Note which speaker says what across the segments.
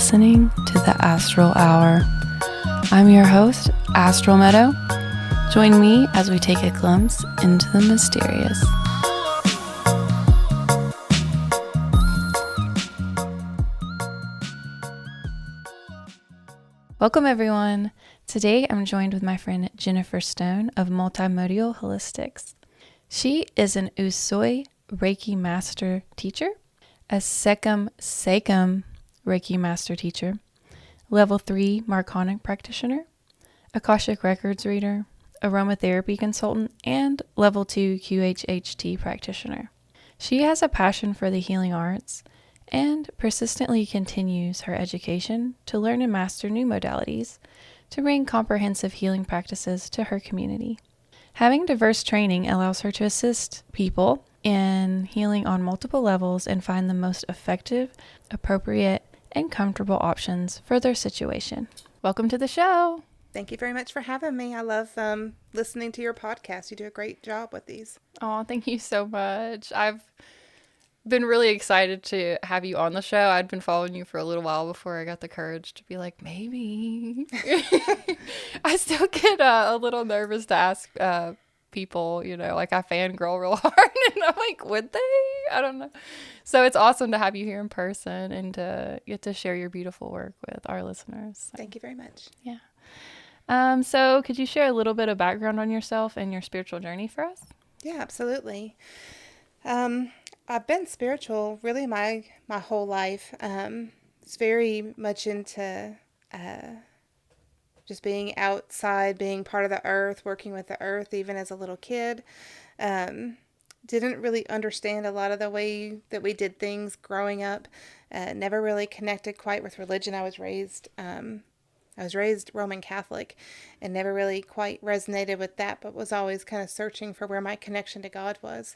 Speaker 1: listening to the Astral Hour. I'm your host, Astral Meadow. Join me as we take a glimpse into the mysterious. Welcome everyone. Today I'm joined with my friend Jennifer Stone of Multimodal Holistics. She is an Usui Reiki Master Teacher, a Sekam Reiki Master Teacher, Level 3 Marconic Practitioner, Akashic Records Reader, Aromatherapy Consultant, and Level 2 QHHT Practitioner. She has a passion for the healing arts and persistently continues her education to learn and master new modalities to bring comprehensive healing practices to her community. Having diverse training allows her to assist people in healing on multiple levels and find the most effective, appropriate, and comfortable options for their situation. Welcome to the show.
Speaker 2: Thank you very much for having me. I love listening to your podcast. You do a great job with these.
Speaker 1: Oh, thank you so much. I've been really excited to have you on the show. I'd been following you for a little while before I got the courage to be like, maybe. I still get a little nervous to ask people, like I fangirl real hard. And I'm like, would they? I don't know. So it's awesome to have you here in person and to get to share your beautiful work with our listeners.
Speaker 2: Thank you very much.
Speaker 1: Yeah. So could you share a little bit of background on yourself and your spiritual journey for us?
Speaker 2: Yeah, absolutely. I've been spiritual really my whole life. It's very much into just being outside, being part of the earth, working with the earth, even as a little kid. Didn't really understand a lot of the way that we did things growing up. Never really connected quite with religion. I was raised Roman Catholic and never really quite resonated with that, but was always kind of searching for where my connection to God was.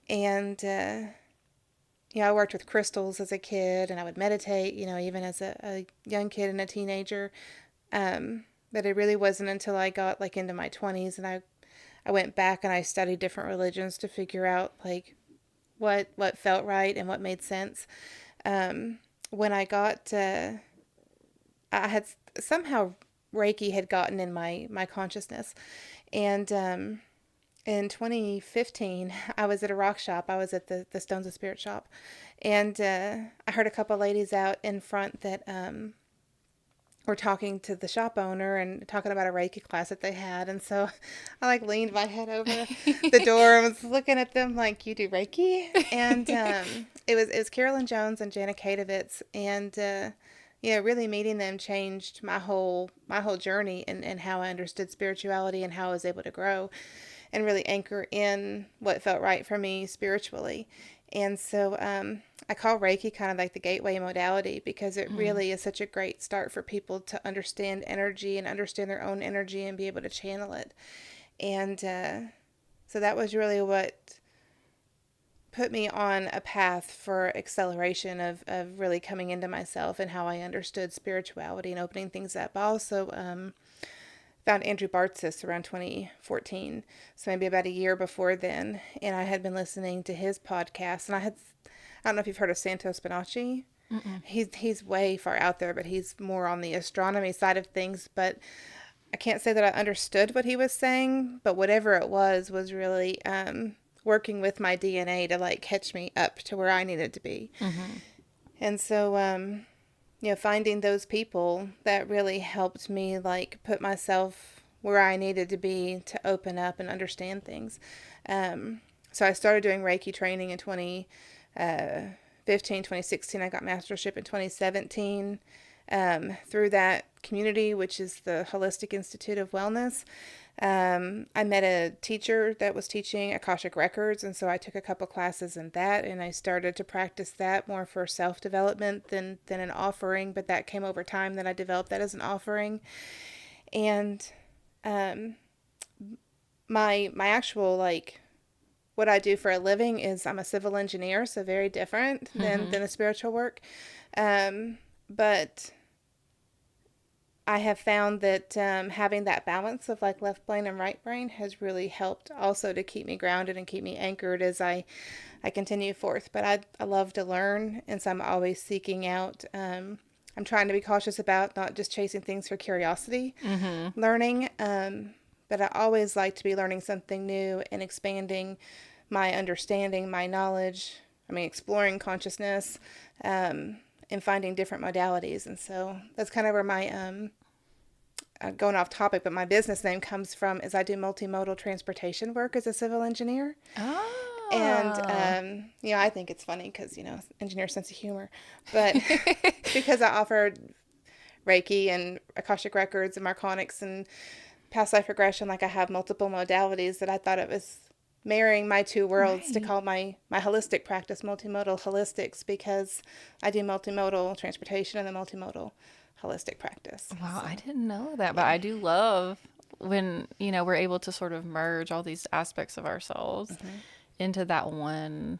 Speaker 2: And, I worked with crystals as a kid, and I would meditate, even as a young kid and a teenager. But it really wasn't until I got into my 20s and I went back and I studied different religions to figure out what felt right and what made sense. When I got, I had somehow Reiki had gotten in my consciousness. And in 2015, I was at a rock shop. I was at the Stones of Spirit shop. And I heard a couple ladies out in front that were talking to the shop owner and talking about a Reiki class that they had. And so I leaned my head over the door and was looking at them like, you do Reiki? And it was Carolyn Jones and Jana Kadovitz. And really meeting them changed my whole journey and how I understood spirituality and how I was able to grow and really anchor in what felt right for me spiritually. And so I call Reiki kind of like the gateway modality because it really is such a great start for people to understand energy and understand their own energy and be able to channel it. And so that was really what put me on a path for acceleration of really coming into myself and how I understood spirituality and opening things up. I also found Andrew Bartzis around 2014, so maybe about a year before then, and I had been listening to his podcast, and I don't know if you've heard of Santo Spinaci. Mm-mm. He's way far out there, but he's more on the astronomy side of things, but I can't say that I understood what he was saying, but whatever it was really working with my DNA to catch me up to where I needed to be. Mm-hmm. And so finding those people that really helped me put myself where I needed to be to open up and understand things. So I started doing Reiki training in 2015, 2016. I got mastership in 2017 through that community, which is the Holistic Institute of Wellness. I met a teacher that was teaching Akashic Records, and so I took a couple classes in that, and I started to practice that more for self-development than an offering, but that came over time that I developed that as an offering. And my actual, what I do for a living is I'm a civil engineer, so very different than a spiritual work. But I have found that having that balance of left brain and right brain has really helped also to keep me grounded and keep me anchored as I continue forth. But I love to learn, and so I'm always seeking out I'm trying to be cautious about not just chasing things for curiosity, learning. But I always like to be learning something new and expanding my understanding, my knowledge. I mean, exploring consciousness, and finding different modalities. And so that's kind of where my going off topic, but my business name comes from is I do multimodal transportation work as a civil engineer. And, I think it's funny because, engineer sense of humor. But because I offer Reiki and Akashic records and Marconics and past life regression, like I have multiple modalities, that I thought it was marrying my two worlds to call my holistic practice Multimodal Holistics, because I do multimodal transportation and the multimodal holistic practice.
Speaker 1: Wow, so, I didn't know that, but I do love when, we're able to sort of merge all these aspects of ourselves into that one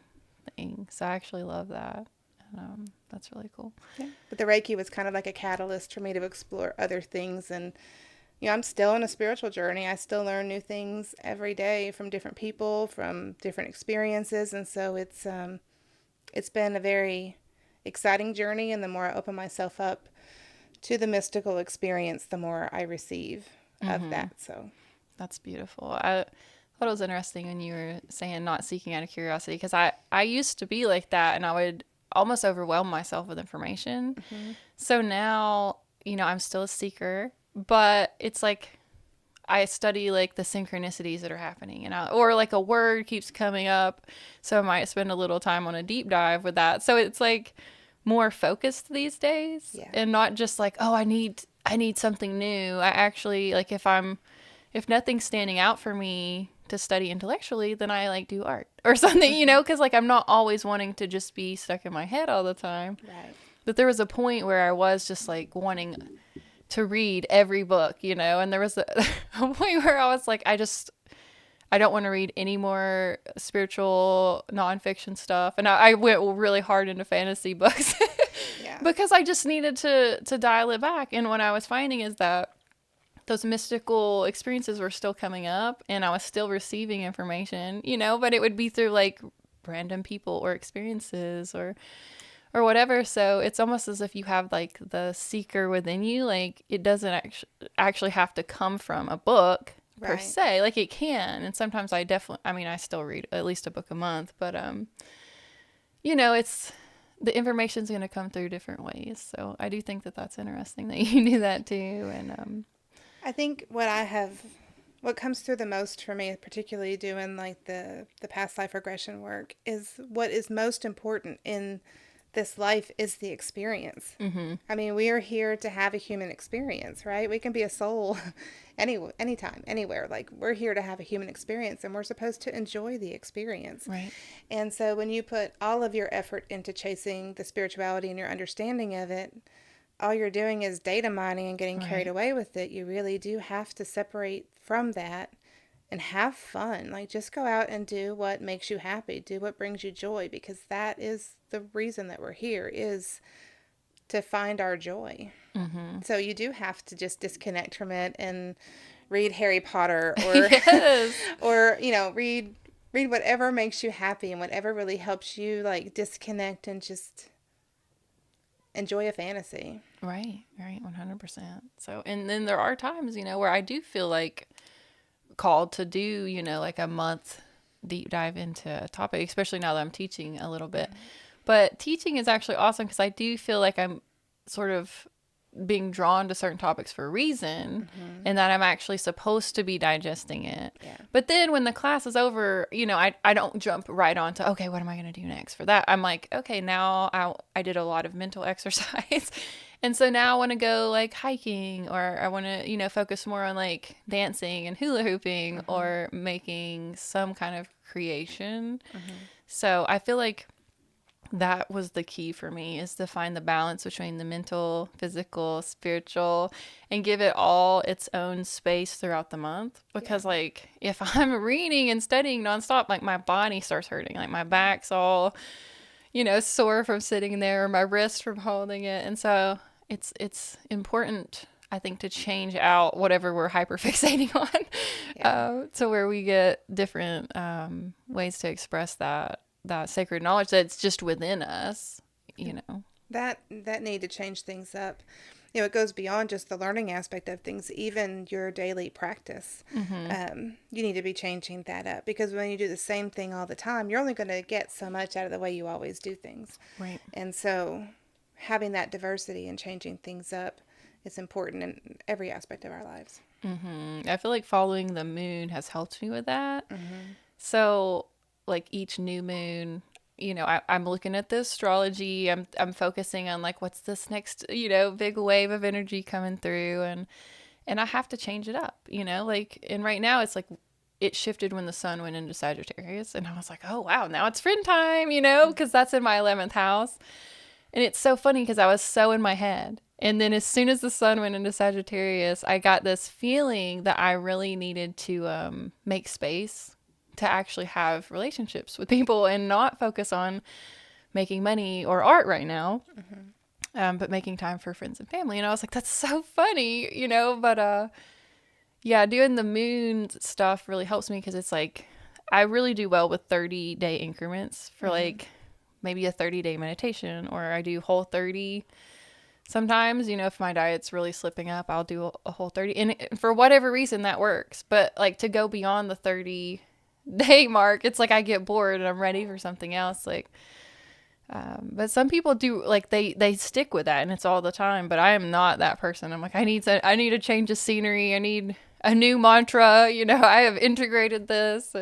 Speaker 1: thing. So I actually love that. And, that's really cool.
Speaker 2: Yeah. But the Reiki was kind of like a catalyst for me to explore other things. And, I'm still on a spiritual journey. I still learn new things every day from different people, from different experiences. And so it's been a very exciting journey. And the more I open myself up to the mystical experience, the more I receive of that. So
Speaker 1: that's beautiful. I thought it was interesting when you were saying not seeking out of curiosity, because I used to be like that, and I would almost overwhelm myself with information. So now, I'm still a seeker, but it's like I study like the synchronicities that are happening, or like a word keeps coming up, so I might spend a little time on a deep dive with that. So it's like more focused these days, and not just like, oh, I need something new. I actually, like, if nothing's standing out for me to study intellectually, then I like do art or something, because like I'm not always wanting to just be stuck in my head all the time.
Speaker 2: Right.
Speaker 1: But there was a point where I was just like wanting to read every book, and there was a point where I was like, I don't want to read any more spiritual nonfiction stuff. And I went really hard into fantasy books because I just needed to dial it back. And what I was finding is that those mystical experiences were still coming up, and I was still receiving information, but it would be through like random people or experiences or whatever. So it's almost as if you have like the seeker within you. Like it doesn't actually have to come from a book per se. Like it can. And sometimes I still read at least a book a month, but it's the information's going to come through different ways. So I do think that that's interesting that you do that too. And
Speaker 2: I think what comes through the most for me, particularly doing like the past life regression work, is what is most important in this life is the experience. I mean, we are here to have a human experience, right? We can be a soul anytime, anywhere. Like, we're here to have a human experience, and we're supposed to enjoy the experience.
Speaker 1: Right.
Speaker 2: And so when you put all of your effort into chasing the spirituality and your understanding of it, all you're doing is data mining and getting carried away with it. You really do have to separate from that and have fun. Like, just go out and do what makes you happy. Do what brings you joy, because that is the reason that we're here, is to find our joy. So you do have to just disconnect from it and read Harry Potter or or read whatever makes you happy and whatever really helps you like disconnect and just enjoy a fantasy.
Speaker 1: Right, 100%. So, and then there are times, where I do feel like called to do, like a month deep dive into a topic, especially now that I'm teaching a little bit. But teaching is actually awesome because I do feel like I'm sort of being drawn to certain topics for a reason, and that I'm actually supposed to be digesting it. But then when the class is over, I don't jump right on to, okay, what am I going to do next for that? I'm like, okay, now I did a lot of mental exercise. And so now I want to go like hiking, or I want to, focus more on like dancing and hula hooping or making some kind of creation. So I feel like that was the key for me, is to find the balance between the mental, physical, spiritual, and give it all its own space throughout the month. Because like if I'm reading and studying nonstop, like my body starts hurting, like my back's all, sore from sitting there, or my wrist from holding it. And so it's important, I think, to change out whatever we're hyperfixating on, to where we get different ways to express that sacred knowledge that's just within us,
Speaker 2: That need to change things up. It goes beyond just the learning aspect of things, even your daily practice.
Speaker 1: Mm-hmm.
Speaker 2: You need to be changing that up, because when you do the same thing all the time, you're only going to get so much out of the way you always do things.
Speaker 1: Right.
Speaker 2: And so having that diversity and changing things up is important in every aspect of our lives.
Speaker 1: Mm-hmm. I feel like following the moon has helped me with that.
Speaker 2: Mm-hmm.
Speaker 1: So, like each new moon, I'm looking at the astrology. I'm focusing on like what's this next, big wave of energy coming through, and I have to change it up, like, and right now it's like it shifted when the sun went into Sagittarius, and I was like, oh wow, now it's friend time, because that's in my 11th house. And it's so funny because I was so in my head. And then as soon as the sun went into Sagittarius, I got this feeling that I really needed to make space to actually have relationships with people and not focus on making money or art right now, but making time for friends and family. And I was like, that's so funny, but yeah, doing the moon stuff really helps me because it's like I really do well with 30-day increments for like maybe a 30-day meditation, or I do whole 30. Sometimes, if my diet's really slipping up, I'll do a whole 30. And for whatever reason, that works. But like to go beyond the 30-day mark, it's like I get bored and I'm ready for something else. Like, but some people do, like they stick with that and it's all the time. But I am not that person. I'm like, I need a change of scenery. I need a new mantra. I have integrated this.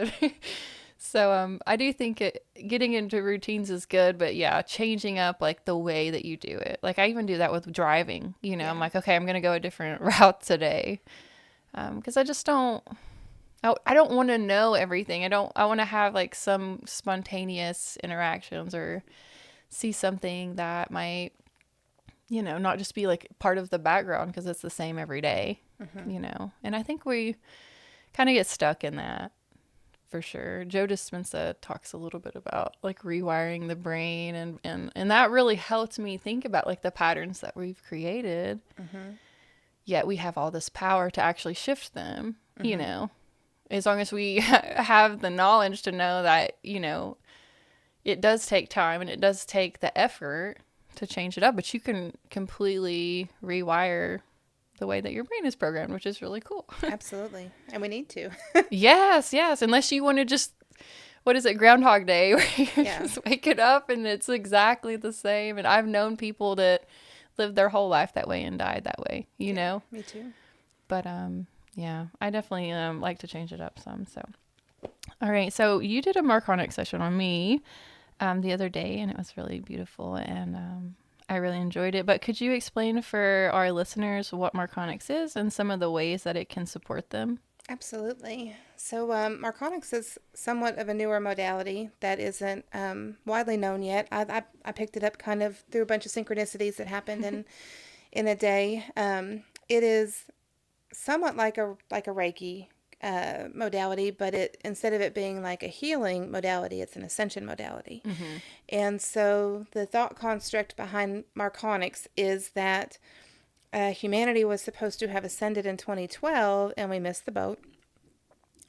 Speaker 1: So I do think getting into routines is good, but yeah, changing up like the way that you do it. Like I even do that with driving.
Speaker 2: Yeah.
Speaker 1: I'm like, okay, I'm gonna go a different route today, because I just don't. I don't want to know everything. I want to have like some spontaneous interactions or see something that might, not just be like part of the background because it's the same every day. And I think we kind of get stuck in that. For sure. Joe Dispenza talks a little bit about like rewiring the brain, and that really helped me think about like the patterns that we've created. Yet we have all this power to actually shift them, as long as we have the knowledge to know that, it does take time and it does take the effort to change it up, but you can completely rewire the way that your brain is programmed, which is really cool.
Speaker 2: Absolutely. And we need to.
Speaker 1: Yes. Unless you want to just, what is it, Groundhog Day, where you
Speaker 2: Yeah.
Speaker 1: just wake it up and it's exactly the same. And I've known people that lived their whole life that way and died that way, know?
Speaker 2: Me too.
Speaker 1: But yeah, I definitely like to change it up some. So, all right. So you did a Marconic session on me the other day, and it was really beautiful, and I really enjoyed it. But could you explain for our listeners what Marconics is and some of the ways that it can support them?
Speaker 2: Absolutely. So, Marconics is somewhat of a newer modality that isn't widely known yet. I picked it up kind of through a bunch of synchronicities that happened in a day. It is somewhat like a Reiki modality, but instead of it being like a healing modality, it's an ascension modality. And so the thought construct behind Marconics is that humanity was supposed to have ascended in 2012, and we missed the boat.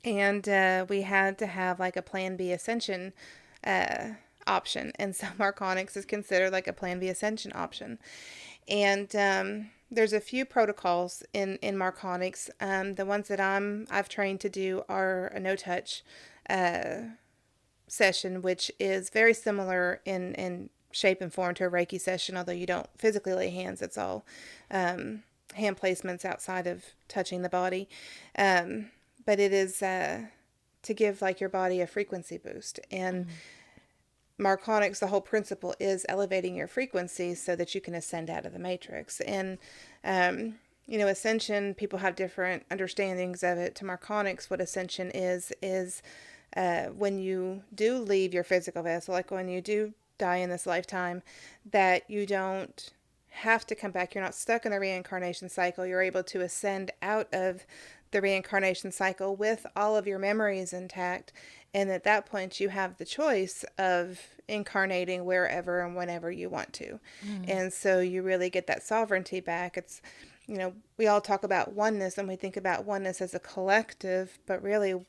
Speaker 2: And we had to have like a Plan B ascension option. And so Marconics is considered like a Plan B ascension option. And there's a few protocols in Marconics. The ones that I've trained to do are a no-touch session, which is very similar in shape and form to a Reiki session, although you don't physically lay hands. It's all hand placements outside of touching the body. But it is to give like your body a frequency boost. And Marconics, the whole principle is elevating your frequency so that you can ascend out of the matrix. And, ascension, people have different understandings of it. To Marconics, what ascension is when you do leave your physical vessel, like when you do die in this lifetime, that you don't have to come back. You're not stuck in the reincarnation cycle. You're able to ascend out of the reincarnation cycle with all of your memories intact. And at that point, you have the choice of incarnating wherever and whenever you want to. And so you really get that sovereignty back. It's, we all talk about oneness and we think about oneness as a collective, but really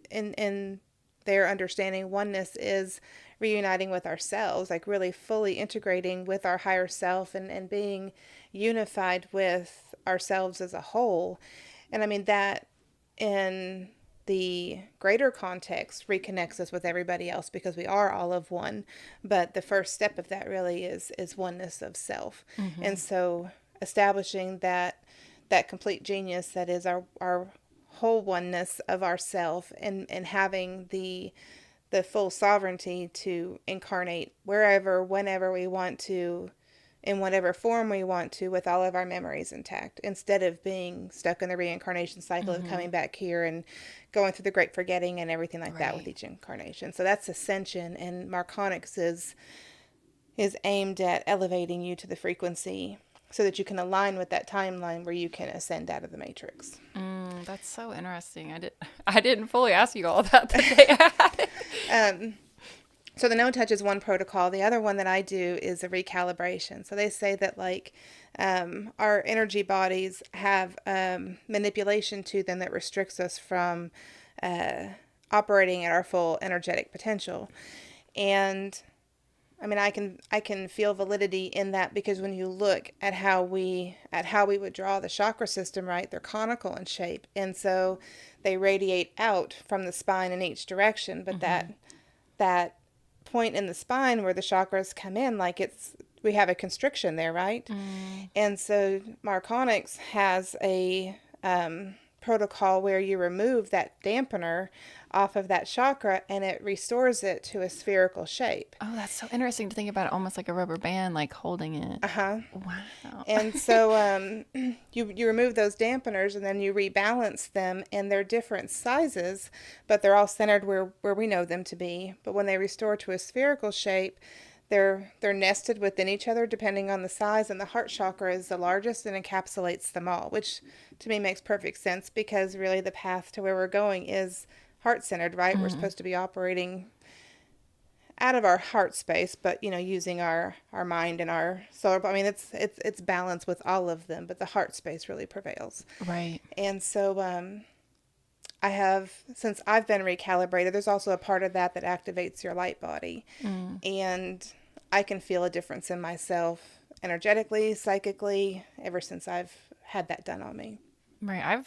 Speaker 2: in their understanding oneness is reuniting with ourselves, like really fully integrating with our higher self and being unified with ourselves as a whole. And I mean, that in the greater context reconnects us with everybody else because we are all of one. But the first step of that really is oneness of self. And so establishing that complete genius that is our whole oneness of ourself, and having the full sovereignty to incarnate wherever, whenever we want to, in whatever form we want to, with all of our memories intact, instead of being stuck in the reincarnation cycle of coming back here and going through the great forgetting and everything like that with each incarnation. So that's ascension, and Marconics is aimed at elevating you to the frequency so that you can align with that timeline where you can ascend out of the matrix.
Speaker 1: That's so interesting. I didn't fully ask you all that today.
Speaker 2: So the no touch is one protocol. The other one that I do is a recalibration. So they say that like our energy bodies have manipulation to them that restricts us from operating at our full energetic potential. And I mean, I can feel validity in that, because when you look at how we would draw the chakra system, right, they're conical in shape, and so they radiate out from the spine in each direction. But that point in the spine where the chakras come in, like we have a constriction there, right? And so Marconics has a protocol where you remove that dampener off of that chakra and it restores it to a spherical shape.
Speaker 1: Oh, that's so interesting to think about it, almost like a rubber band, like holding it. Wow.
Speaker 2: And so you remove those dampeners and then you rebalance them, and they're different sizes, but they're all centered where we know them to be. But when they restore to a spherical shape, they're nested within each other depending on the size, and the heart chakra is the largest and encapsulates them all, which to me makes perfect sense, because really the path to where we're going is heart-centered, right? We're supposed to be operating out of our heart space, but using our mind and our solar. I mean, it's balanced with all of them, but the heart space really prevails.
Speaker 1: Right.
Speaker 2: And so I have, since I've been recalibrated, there's also a part of that activates your light body, and I can feel a difference in myself energetically, psychically, ever since I've had that done on me.
Speaker 1: Right.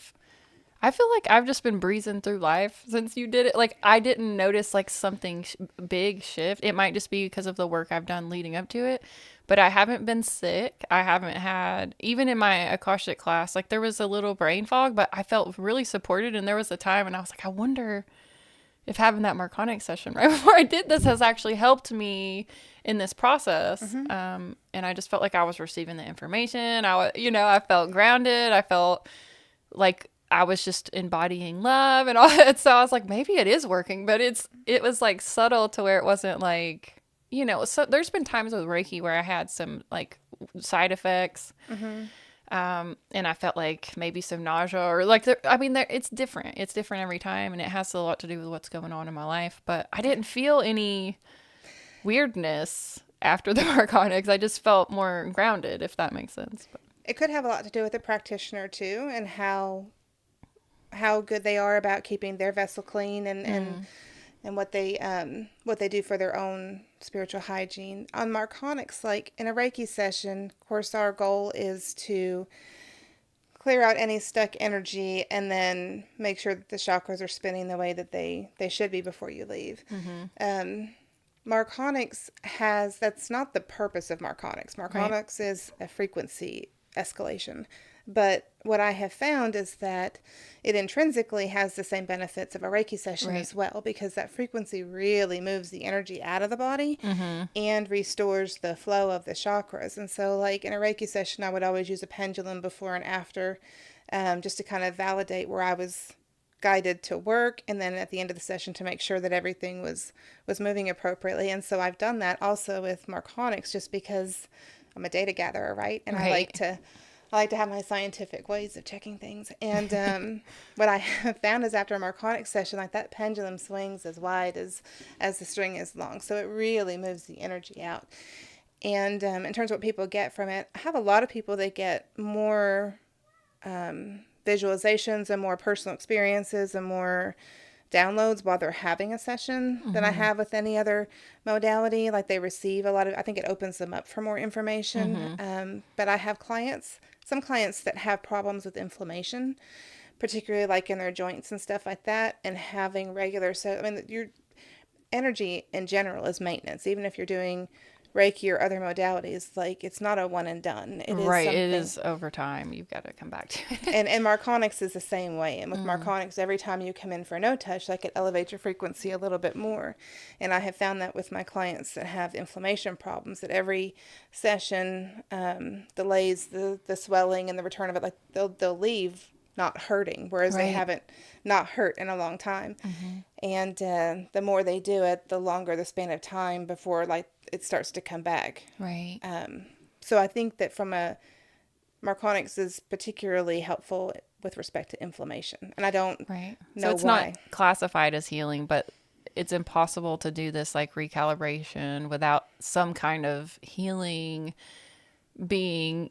Speaker 1: I feel like I've just been breezing through life since you did it. Like, I didn't notice like something big shift. It might just be because of the work I've done leading up to it, but I haven't been sick. I haven't had, even in my Akashic class, like there was a little brain fog, but I felt really supported. And there was a time and I was like, I wonder if having that Marconic session right before I did this has actually helped me in this process. And I just felt like I was receiving the information. I felt grounded. I felt like I was just embodying love and all that. So I was like, maybe it is working, but it was like subtle to where it wasn't like, so there's been times with Reiki where I had some like side effects. And I felt like maybe some nausea or like, it's different. It's different every time. And it has a lot to do with what's going on in my life, but I didn't feel any weirdness after the Marconics. I just felt more grounded, if that makes sense. But
Speaker 2: It could have a lot to do with the practitioner too, and how good they are about keeping their vessel clean, and what they do for their own spiritual hygiene. On Marconics, like in a Reiki session, of course, our goal is to clear out any stuck energy and then make sure that the chakras are spinning the way that they should be before you leave. Marconics that's not the purpose of Marconics. Marconics is a frequency escalation. But what I have found is that it intrinsically has the same benefits of a Reiki session as well, because that frequency really moves the energy out of the body and restores the flow of the chakras. And so like in a Reiki session, I would always use a pendulum before and after, just to kind of validate where I was guided to work, and then at the end of the session to make sure that everything was moving appropriately. And so I've done that also with Marconics, just because I'm a data gatherer, right? And I like to have my scientific ways of checking things. And what I have found is after a Marconic session, like that pendulum swings as wide as the string is long. So it really moves the energy out. And in terms of what people get from it, I have a lot of people that get more visualizations and more personal experiences and more downloads while they're having a session than I
Speaker 1: Mm-hmm.
Speaker 2: have with any other modality. Like they receive a lot of, I think it opens them up for more information.
Speaker 1: Mm-hmm.
Speaker 2: But I have some clients that have problems with inflammation, particularly like in their joints and stuff like that, and having regular, so, I mean, your energy in general is maintenance, even if you're doing Reiki or other modalities, like it's not a one and done. It is
Speaker 1: Right. It
Speaker 2: something.
Speaker 1: is over time. You've got to come back to it.
Speaker 2: And Marconics is the same way. And with
Speaker 1: Mm.
Speaker 2: Marconics, every time you come in for no touch, like it elevates your frequency a little bit more. And I have found that with my clients that have inflammation problems, that every session delays the swelling and the return of it. Like they'll leave not hurting, whereas they
Speaker 1: Right.
Speaker 2: haven't not hurt in a long time.
Speaker 1: Mm-hmm.
Speaker 2: And the more they do it, the longer the span of time before like it starts to come back.
Speaker 1: Right.
Speaker 2: So I think that from a Marconics is particularly helpful with respect to inflammation, and I don't
Speaker 1: Right. So
Speaker 2: know
Speaker 1: it's not
Speaker 2: why.
Speaker 1: classified as healing, but it's impossible to do this like recalibration without some kind of healing being,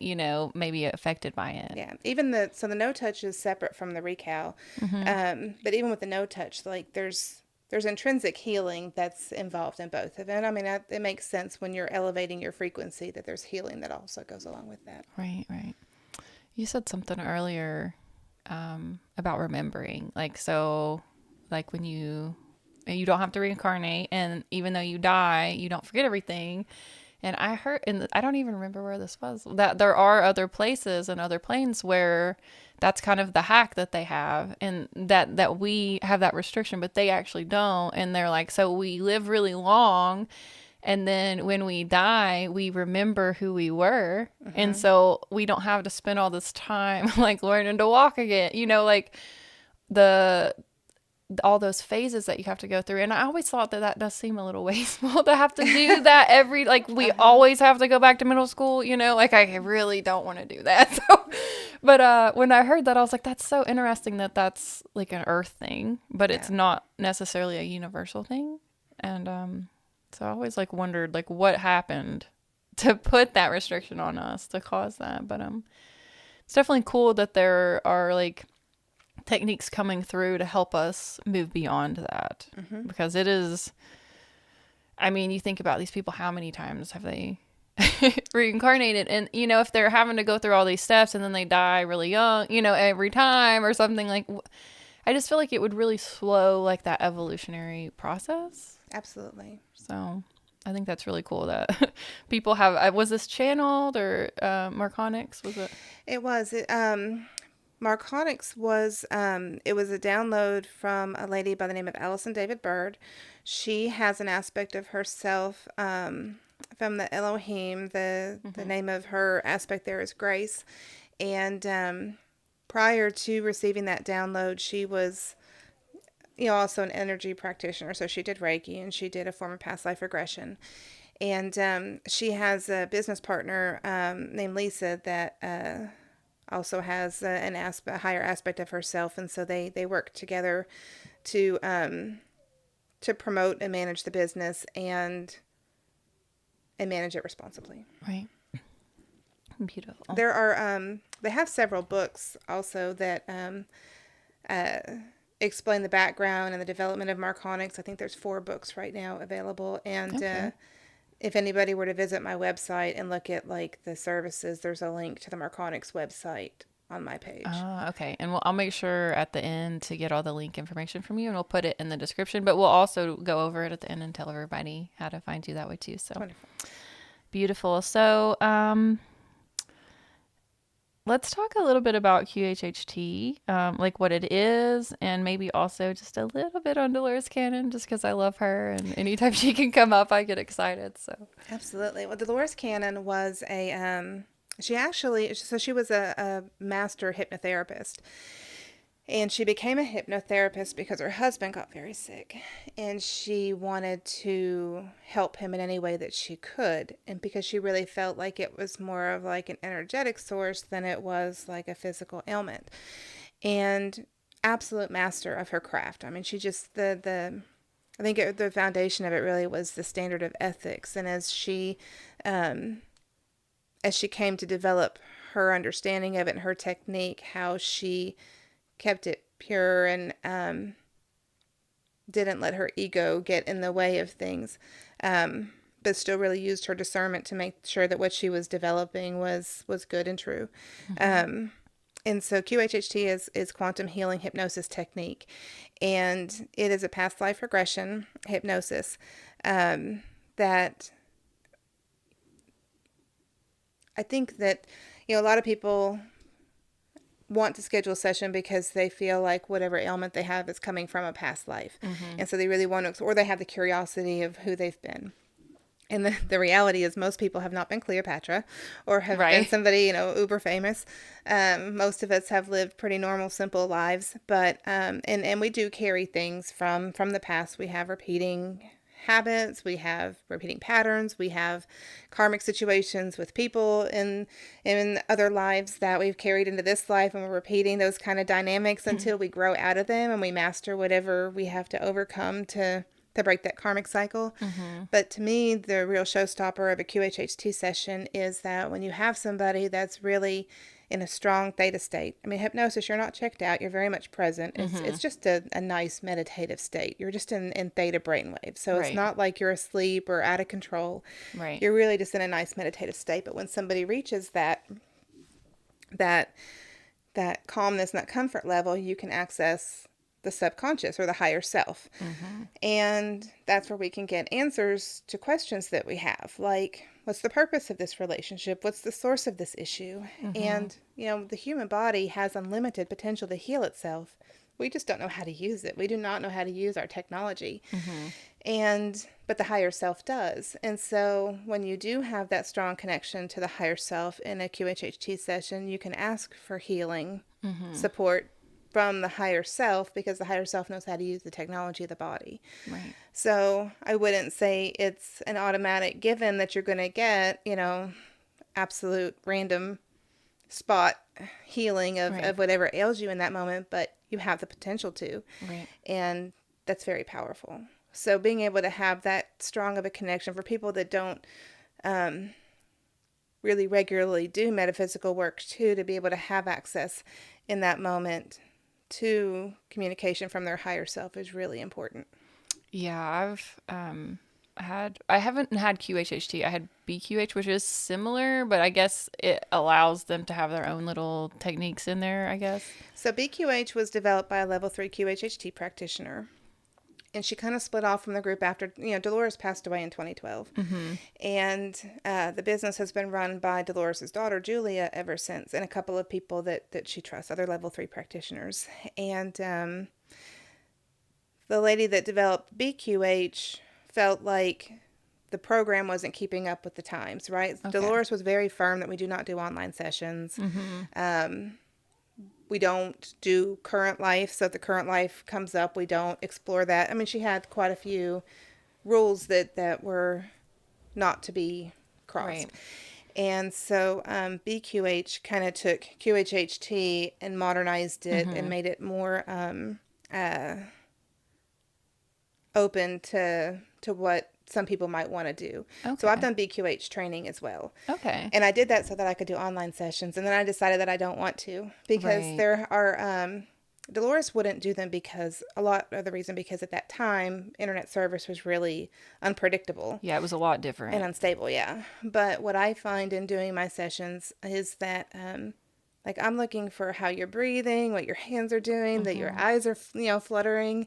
Speaker 1: maybe affected by it.
Speaker 2: Yeah, even the no touch is separate from the recal,
Speaker 1: Mm-hmm.
Speaker 2: but even with the no touch, like there's intrinsic healing that's involved in both of it. I mean, it makes sense when you're elevating your frequency that there's healing that also goes along with that.
Speaker 1: Right. Right. You said something earlier about remembering. Like, so, like when you don't have to reincarnate, and even though you die, you don't forget everything. And I heard, and I don't even remember where this was, that there are other places and other planes where that's kind of the hack that they have, and that we have that restriction, but they actually don't. And they're like, so we live really long, and then when we die, we remember who we were. And so we don't have to spend all this time like learning to walk again, like the all those phases that you have to go through. And I always thought that does seem a little wasteful to have to do that like we always have to go back to middle school, like I really don't want to do that. So, but when I heard that, I was like, that's so interesting that that's like an earth thing, but it's
Speaker 2: Yeah.
Speaker 1: not necessarily a universal thing. And so I always like wondered like what happened to put that restriction on us to cause that. But it's definitely cool that there are like techniques coming through to help us move beyond that, because it is, I mean, you think about these people, how many times have they reincarnated? And if they're having to go through all these steps and then they die really young, every time or something, like I just feel like it would really slow like that evolutionary process.
Speaker 2: Absolutely.
Speaker 1: So I think that's really cool that people have, was this channeled or Marconics, was it?
Speaker 2: It was. Marconics was it was a download from a lady by the name of Allison David Bird. She has an aspect of herself from the Elohim. The name of her aspect there is Grace. And prior to receiving that download, she was also an energy practitioner. So she did Reiki and she did a form of past life regression. And she has a business partner named Lisa that also has a higher aspect of herself, and so they work together to promote and manage the business and manage it responsibly.
Speaker 1: Right. Beautiful.
Speaker 2: There are they have several books also that explain the background and the development of Marconics. I think there's 4 books right now available, and
Speaker 1: Okay.
Speaker 2: if anybody were to visit my website and look at like the services, there's a link to the Marconics website on my page.
Speaker 1: Okay. And I'll make sure at the end to get all the link information from you, and we'll put it in the description, but we'll also go over it at the end and tell everybody how to find you that way too. So
Speaker 2: Wonderful.
Speaker 1: beautiful. So, let's talk a little bit about QHHT, like what it is, and maybe also just a little bit on Dolores Cannon, just because I love her, and anytime she can come up, I get excited. So,
Speaker 2: Absolutely. Well, Dolores Cannon was she was a master hypnotherapist. And she became a hypnotherapist because her husband got very sick. And she wanted to help him in any way that she could. And because she really felt like it was more of like an energetic source than it was like a physical ailment. And absolute master of her craft. I mean, she just, I think the foundation of it really was the standard of ethics. And as she came to develop her understanding of it and her technique, how she kept it pure and didn't let her ego get in the way of things, but still really used her discernment to make sure that what she was developing was good and true. And so QHHT is quantum healing hypnosis technique, and it is a past life regression hypnosis that I think that, a lot of people want to schedule a session because they feel like whatever ailment they have is coming from a past life. And so they really want to, or they have the curiosity of who they've been. And the reality is most people have not been Cleopatra or have been somebody, uber famous. Most of us have lived pretty normal, simple lives. But, and we do carry things from the past. We have repeating habits, we have repeating patterns, we have karmic situations with people in other lives that we've carried into this life, and we're repeating those kind of dynamics until we grow out of them and we master whatever we have to overcome to break that karmic cycle. But to me, the real showstopper of a QHHT session is that when you have somebody that's really in a strong theta state. I mean, hypnosis, you're not checked out. You're very much present. It's just a nice meditative state. You're just in theta brainwaves. So it's not like you're asleep or out of control. You're really just in a nice meditative state. But when somebody reaches that calmness and that comfort level, you can access the subconscious or the higher self. And that's where we can get answers to questions that we have, like, what's the purpose of this relationship? What's the source of this issue? And, the human body has unlimited potential to heal itself. We just don't know how to use it. We do not know how to use our technology. But the higher self does. And so when you do have that strong connection to the higher self in a QHHT session, you can ask for healing support from the higher self, because the higher self knows how to use the technology of the body. So I wouldn't say it's an automatic given that you're going to get, absolute random spot healing of whatever ails you in that moment, but you have the potential to. And that's very powerful. So being able to have that strong of a connection for people that don't really regularly do metaphysical work too, to be able to have access in that moment to communication from their higher self is really important.
Speaker 1: Yeah, I haven't had QHHT. I had BQH, which is similar, but I guess it allows them to have their own little techniques in there, I guess.
Speaker 2: So BQH was developed by a level 3 QHHT practitioner. And she kind of split off from the group after, Dolores passed away in 2012. And the business has been run by Dolores' daughter, Julia, ever since, and a couple of people that she trusts, other level 3 practitioners. And the lady that developed BQH felt like the program wasn't keeping up with the times, right? Dolores was very firm that we do not do online sessions. We don't do current life. So if the current life comes up, we don't explore that. I mean, she had quite a few rules that were not to be crossed. And so BQH kind of took QHHT and modernized it and made it more open to what some people might want to do. So I've done BQH training as well. And I did that so that I could do online sessions. And then I decided that I don't want to, because there are, Dolores wouldn't do them because because at that time, internet service was really unpredictable.
Speaker 1: Yeah, it was a lot different.
Speaker 2: And unstable, yeah. But what I find in doing my sessions is that, like, I'm looking for how you're breathing, what your hands are doing, that your eyes are, fluttering.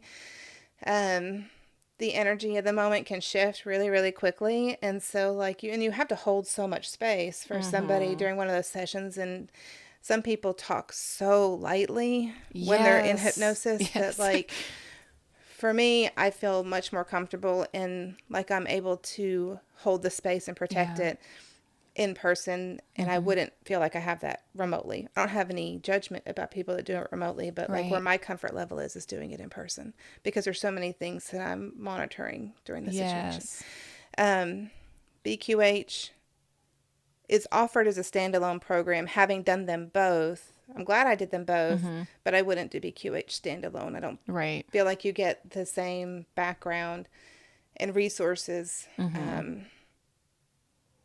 Speaker 2: The energy of the moment can shift really, really quickly. And so you have to hold so much space for somebody during one of those sessions. And some people talk so lightly when they're in hypnosis that for me, I feel much more comfortable in I'm able to hold the space and protect it in person, and I wouldn't feel like I have that remotely. I don't have any judgment about people that do it remotely, but where my comfort level is doing it in person, because there's so many things that I'm monitoring during the situation. BQH is offered as a standalone program. Having done them both, I'm glad I did them both, but I wouldn't do BQH standalone. I don't feel like you get the same background and resources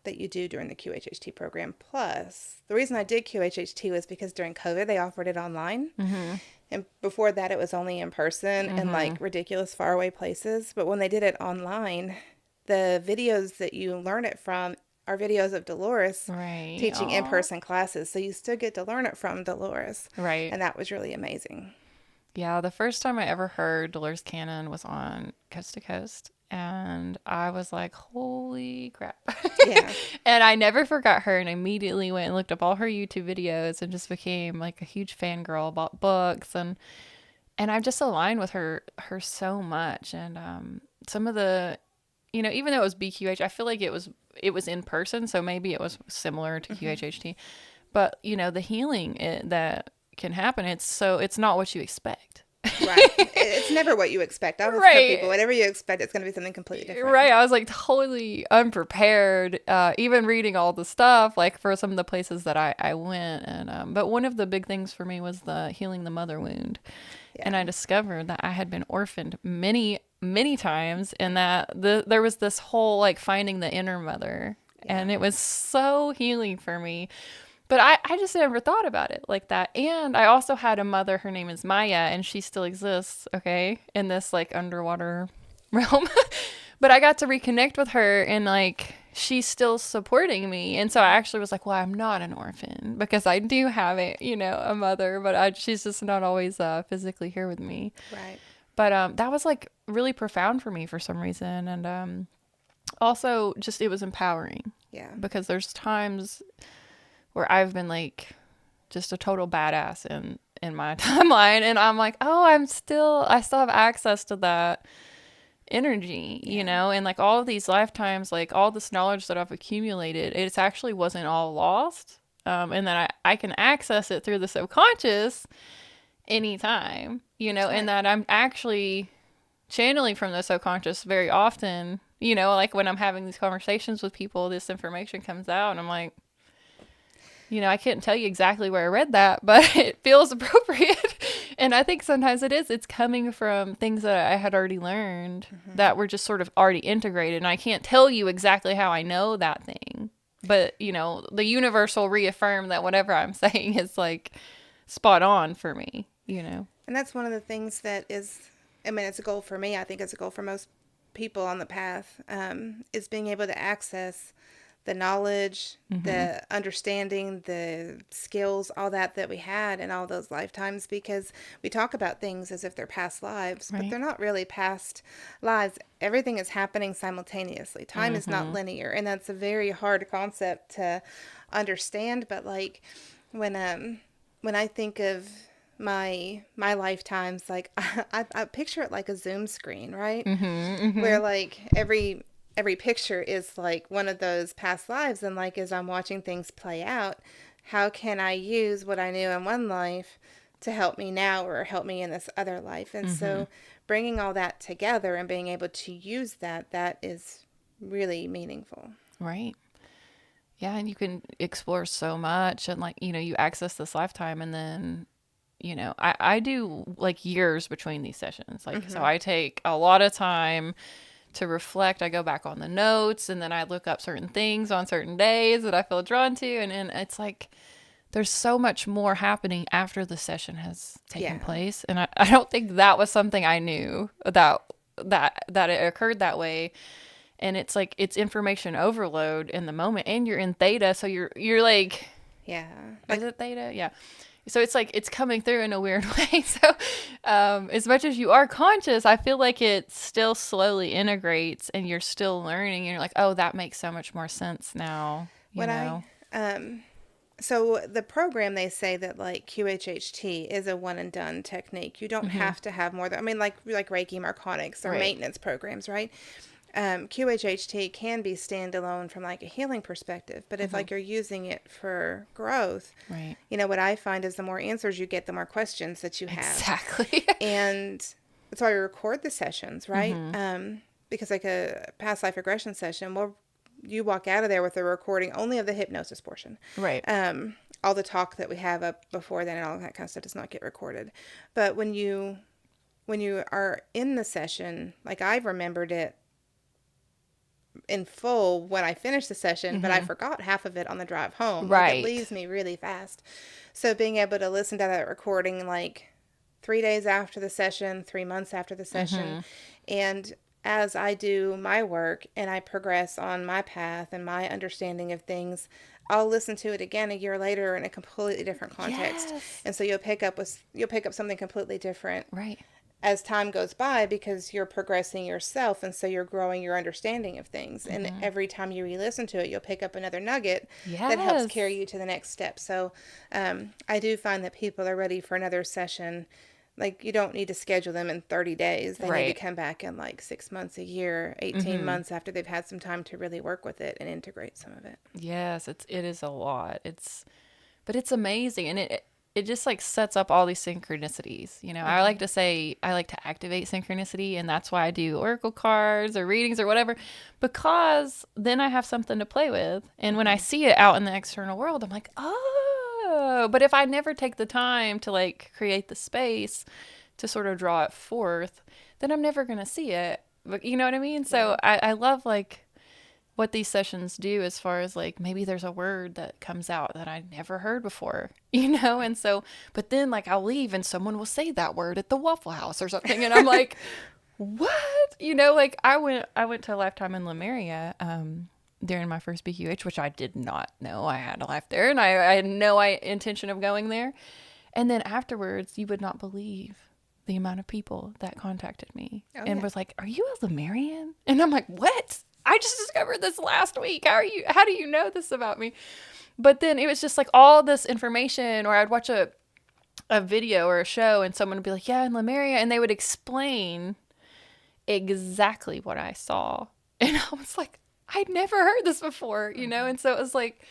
Speaker 2: that you do during the QHHT program. Plus, the reason I did QHHT was because during COVID, they offered it online. And before that, it was only in person and like ridiculous faraway places. But when they did it online, the videos that you learn it from are videos of Dolores
Speaker 1: Right.
Speaker 2: teaching in
Speaker 1: Aw.
Speaker 2: person classes. So you still get to learn it from Dolores.
Speaker 1: Right.
Speaker 2: And that was really amazing.
Speaker 1: Yeah, the first time I ever heard Dolores Cannon was on Coast to Coast, and I was like, holy crap.
Speaker 2: Yeah.
Speaker 1: And I never forgot her, and immediately went and looked up all her YouTube videos and just became like a huge fangirl, bought books, and I've just aligned with her so much. And some of the, even though it was BQH, I feel like it was in person, so maybe it was similar to QHHT. But, the healing that can happen, it's not what you expect.
Speaker 2: Right. It's never what you expect. I always tell people, whatever you expect, it's going to be something completely different.
Speaker 1: Right. I was like totally unprepared, even reading all the stuff, like for some of the places that I went. And but one of the big things for me was the healing the mother wound.
Speaker 2: Yeah.
Speaker 1: And I discovered that I had been orphaned many, many times, and that there was this whole like finding the inner mother.
Speaker 2: Yeah.
Speaker 1: And it was so healing for me. But I just never thought about it like that. And I also had a mother, her name is Maya, and she still exists, okay, in this like underwater realm. But I got to reconnect with her, and like she's still supporting me. And so I actually was like, well, I'm not an orphan, because I do have a mother, but she's just not always physically here with me.
Speaker 2: Right.
Speaker 1: But that was like really profound for me for some reason. And also just it was empowering.
Speaker 2: Yeah.
Speaker 1: Because there's times where I've been like just a total badass in my timeline, and I'm like, oh, I still have access to that energy, and like all of these lifetimes, like all this knowledge that I've accumulated, it actually wasn't all lost, and then I can access it through the subconscious anytime,
Speaker 2: Right.
Speaker 1: and that I'm actually channeling from the subconscious very often, like when I'm having these conversations with people, this information comes out, and I'm like, I couldn't tell you exactly where I read that, but it feels appropriate. And I think sometimes it's coming from things that I had already learned that were just sort of already integrated. And I can't tell you exactly how I know that thing, but the universe will reaffirm that whatever I'm saying is like spot on for me,
Speaker 2: And that's one of the things that is, it's a goal for me. I think it's a goal for most people on the path, is being able to access the knowledge, the understanding, the skills, all that we had in all those lifetimes, because we talk about things as if they're past lives, but they're not really past lives. Everything is happening simultaneously. Time is not linear, and that's a very hard concept to understand. But like when I think of my lifetimes, like I picture it like a Zoom screen, right? Where like every picture is like one of those past lives, and like as I'm watching things play out, how can I use what I knew in one life to help me now or help me in this other life? And so bringing all that together and being able to use that is really meaningful.
Speaker 1: Right. Yeah, and you can explore so much, and like, you access this lifetime, and then I do like years between these sessions, like so I take a lot of time to reflect. I go back on the notes, and then I look up certain things on certain days that I feel drawn to. And it's like, there's so much more happening after the session has taken place. And I don't think that was something I knew that it occurred that way. And it's like, it's information overload in the moment, and you're in theta. So you're like, is it theta? Yeah. So it's like it's coming through in a weird way. So as much as you are conscious, I feel like it still slowly integrates, and you're still learning, and you're like, oh, that makes so much more sense now.
Speaker 2: So the program, they say that like QHHT is a one and done technique. You don't have to have more than, like Reiki, Marconics, or maintenance programs, right? QHHT can be standalone from like a healing perspective, but if like you're using it for growth,
Speaker 1: right?
Speaker 2: What I find is the more answers you get, the more questions that you have.
Speaker 1: Exactly.
Speaker 2: And that's why we record the sessions, right? Because like a past life regression session, you walk out of there with a recording only of the hypnosis portion,
Speaker 1: right?
Speaker 2: All the talk that we have up before then and all that kind of stuff does not get recorded. But when you are in the session, like I've remembered it in full when I finished the session, but I forgot half of it on the drive home.
Speaker 1: Right.
Speaker 2: Like, it leaves me really fast. So being able to listen to that recording, like 3 days after the session, 3 months after the session. And as I do my work and I progress on my path and my understanding of things, I'll listen to it again a year later in a completely different context.
Speaker 1: Yes.
Speaker 2: And so you'll pick up something completely different
Speaker 1: Right.
Speaker 2: as time goes by, because you're progressing yourself, and so you're growing your understanding of things. And every time you re-listen to it, you'll pick up another nugget that helps
Speaker 1: Yes.
Speaker 2: carry you to the next step. So I do find that people are ready for another session. Like, you don't need to schedule them in 30 days. They need to
Speaker 1: Right.
Speaker 2: come back in like 6 months, a year, 18 months after they've had some time to really work with it and integrate some of it.
Speaker 1: Yes, it is a lot. But it's amazing, and it just like sets up all these synchronicities. You know, I like to say I like to activate synchronicity, and that's why I do oracle cards or readings or whatever, because then I have something to play with, and when I see it out in the external world, I'm like, oh. But if I never take the time to like create the space to sort of draw it forth, then I'm never gonna see it. But you know what I mean? So I love like what these sessions do as far as like maybe there's a word that comes out that I never heard before, you know? And so, but then like I'll leave and someone will say that word at the Waffle House or something. And I'm like, what? You know, like I went to a lifetime in Lemuria, during my first BQH, which I did not know I had a life there. And I had no intention of going there. And then afterwards, you would not believe the amount of people that contacted me and was like, "Are you a Lemurian?" And I'm like, "What? I just discovered this last week. How do you know this about me?" But then it was just like all this information, or I'd watch a video or a show and someone would be like, "Yeah, in Lemuria," and they would explain exactly what I saw. And I was like, I'd never heard this before, you know? And so it was like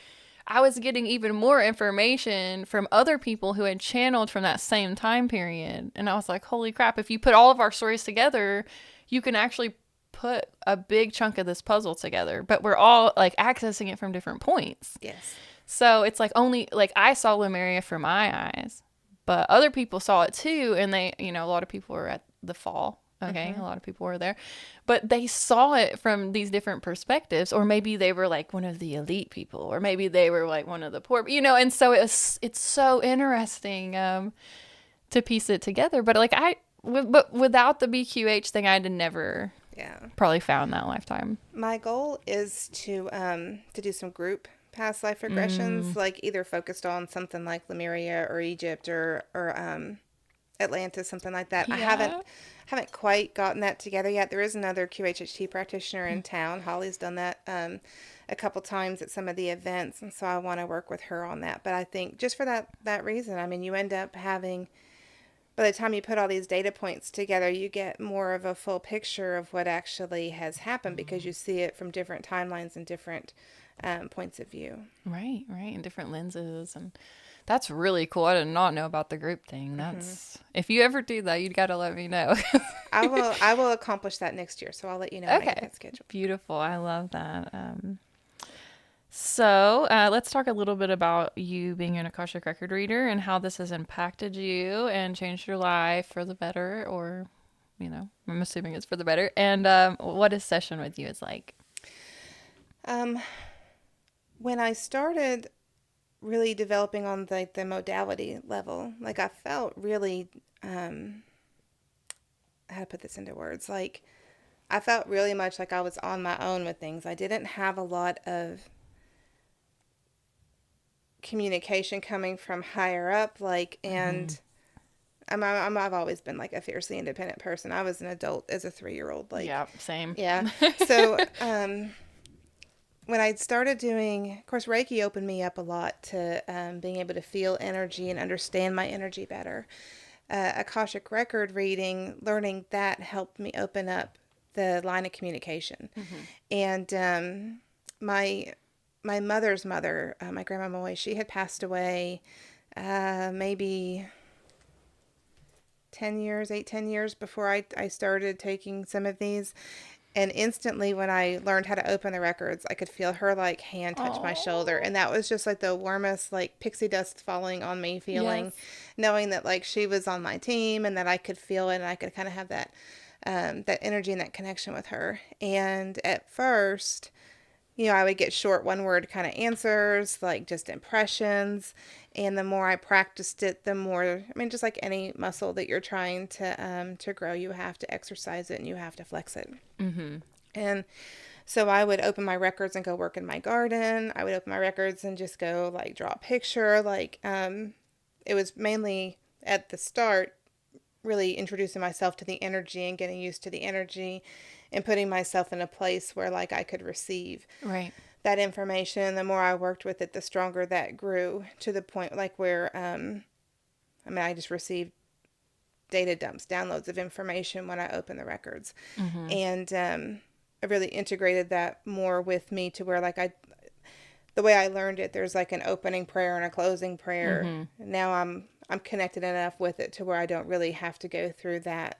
Speaker 1: I was getting even more information from other people who had channeled from that same time period. And I was like, holy crap, if you put all of our stories together, you can actually put a big chunk of this puzzle together. But we're all like accessing it from different points.
Speaker 2: Yes.
Speaker 1: So it's like only like I saw Lemuria from my eyes, but other people saw it too. And they, you know, a lot of people were at the fall. Okay. A lot of people were there, but they saw it from these different perspectives, or maybe they were like one of the elite people, or maybe they were like one of the poor, you know? And so it's so interesting, to piece it together. But like but without the BQH thing, I'd never probably found that lifetime.
Speaker 2: My goal is to do some group past life regressions, like either focused on something like Lemuria or Egypt or Atlantis, something like that.
Speaker 1: Yeah.
Speaker 2: I haven't quite gotten that together yet. There is another QHHT practitioner in town. Holly's done that a couple times at some of the events, and so I want to work with her on that. But I think just for that reason, I mean, you end up having, by the time you put all these data points together, you get more of a full picture of what actually has happened, because you see it from different timelines and different points of view.
Speaker 1: Right, and different lenses, and that's really cool. I did not know about the group thing. That's if you ever do that, you got to let me know.
Speaker 2: I will accomplish that next year, so I'll let you know when I get that scheduled.
Speaker 1: Beautiful. I love that. So let's talk a little bit about you being an Akashic record reader and how this has impacted you and changed your life for the better, or, you know, I'm assuming it's for the better. And what a session with you is like.
Speaker 2: When I started really developing on the modality level, like I felt really, how to put this into words, like I felt really much like I was on my own with things. I didn't have a lot of communication coming from higher up, like, and I've always been like a fiercely independent person. I was an adult as a 3-year-old, like,
Speaker 1: Yeah, same.
Speaker 2: yeah. So when I started doing, of course, Reiki opened me up a lot to being able to feel energy and understand my energy better. Akashic record reading, learning that helped me open up the line of communication. And my mother's mother, my grandma Moy, she had passed away maybe 10 years before I started taking some of these. And instantly when I learned how to open the records, I could feel her like hand touch my shoulder. And that was just like the warmest, like pixie dust falling on me feeling, knowing that like she was on my team and that I could feel it and I could kind of have that energy and that connection with her. And at first, I would get short one word kind of answers, like just impressions. And the more I practiced it, the more, I mean, just like any muscle that you're trying to grow, you have to exercise it and you have to flex it.
Speaker 1: Mm-hmm.
Speaker 2: And so I would open my records and go work in my garden. I would open my records and just go like draw a picture. It was mainly at the start really introducing myself to the energy and getting used to the energy and putting myself in a place where like I could receive
Speaker 1: Right.
Speaker 2: that information. The more I worked with it, the stronger that grew to the point like where I just received data dumps, downloads of information when I opened the records.
Speaker 1: Mm-hmm.
Speaker 2: And I really integrated that more with me to where the way I learned it, there's like an opening prayer and a closing prayer.
Speaker 1: Mm-hmm.
Speaker 2: Now I'm connected enough with it to where I don't really have to go through that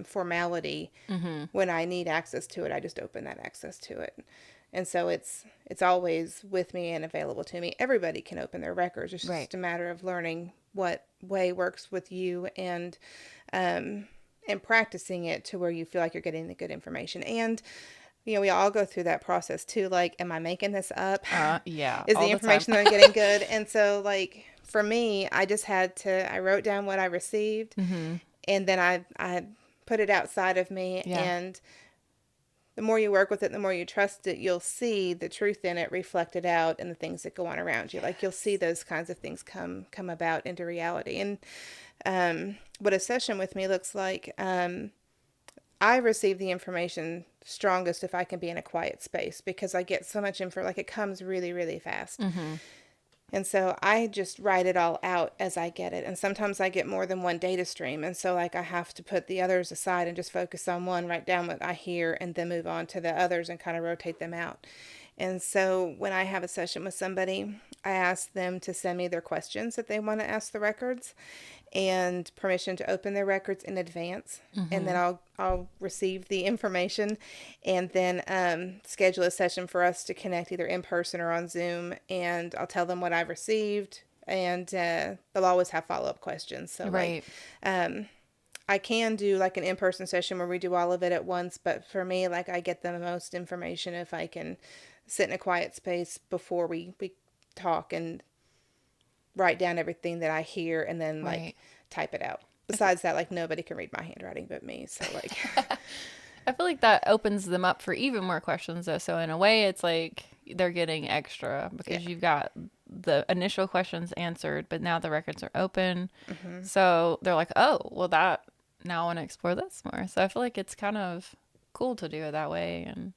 Speaker 2: formality.
Speaker 1: Mm-hmm.
Speaker 2: When I need access to it, I just open that access to it. And so it's always with me and available to me. Everybody can open their records. It's
Speaker 1: Right.
Speaker 2: just a matter of learning what way works with you and practicing it to where you feel like you're getting the good information. And we all go through that process too. Like, am I making this up?
Speaker 1: Yeah,
Speaker 2: Is
Speaker 1: all
Speaker 2: the
Speaker 1: the time.
Speaker 2: information that I'm getting good? And so, like, for me, I wrote down what I received,
Speaker 1: Mm-hmm.
Speaker 2: and then I put it outside of me.
Speaker 1: Yeah.
Speaker 2: And the more you work with it, the more you trust it, you'll see the truth in it reflected out in the things that go on around you. Like, you'll see those kinds of things come about into reality. And what a session with me looks like, I receive the information strongest if I can be in a quiet space, because I get so much info, like it comes really, really fast.
Speaker 1: Mm-hmm.
Speaker 2: And so I just write it all out as I get it. And sometimes I get more than one data stream. And so like I have to put the others aside and just focus on one, write down what I hear, and then move on to the others and kind of rotate them out. And so when I have a session with somebody, I ask them to send me their questions that they want to ask the records and permission to open their records in advance.
Speaker 1: Mm-hmm.
Speaker 2: And then I'll receive the information and then schedule a session for us to connect either in person or on Zoom. And I'll tell them what I've received, and they'll always have follow-up questions. So
Speaker 1: Right.
Speaker 2: I can do like an in-person session where we do all of it at once, but for me, like I get the most information if I can sit in a quiet space before we talk and write down everything that I hear and then like
Speaker 1: Right.
Speaker 2: type it out. Besides that, like nobody can read my handwriting but me. So like,
Speaker 1: I feel like that opens them up for even more questions though. So in a way it's like they're getting extra because
Speaker 2: yeah.
Speaker 1: you've got the initial questions answered, but now the records are open.
Speaker 2: Mm-hmm.
Speaker 1: So they're like, oh, well that now I want to explore this more. So I feel like it's kind of cool to do it that way. And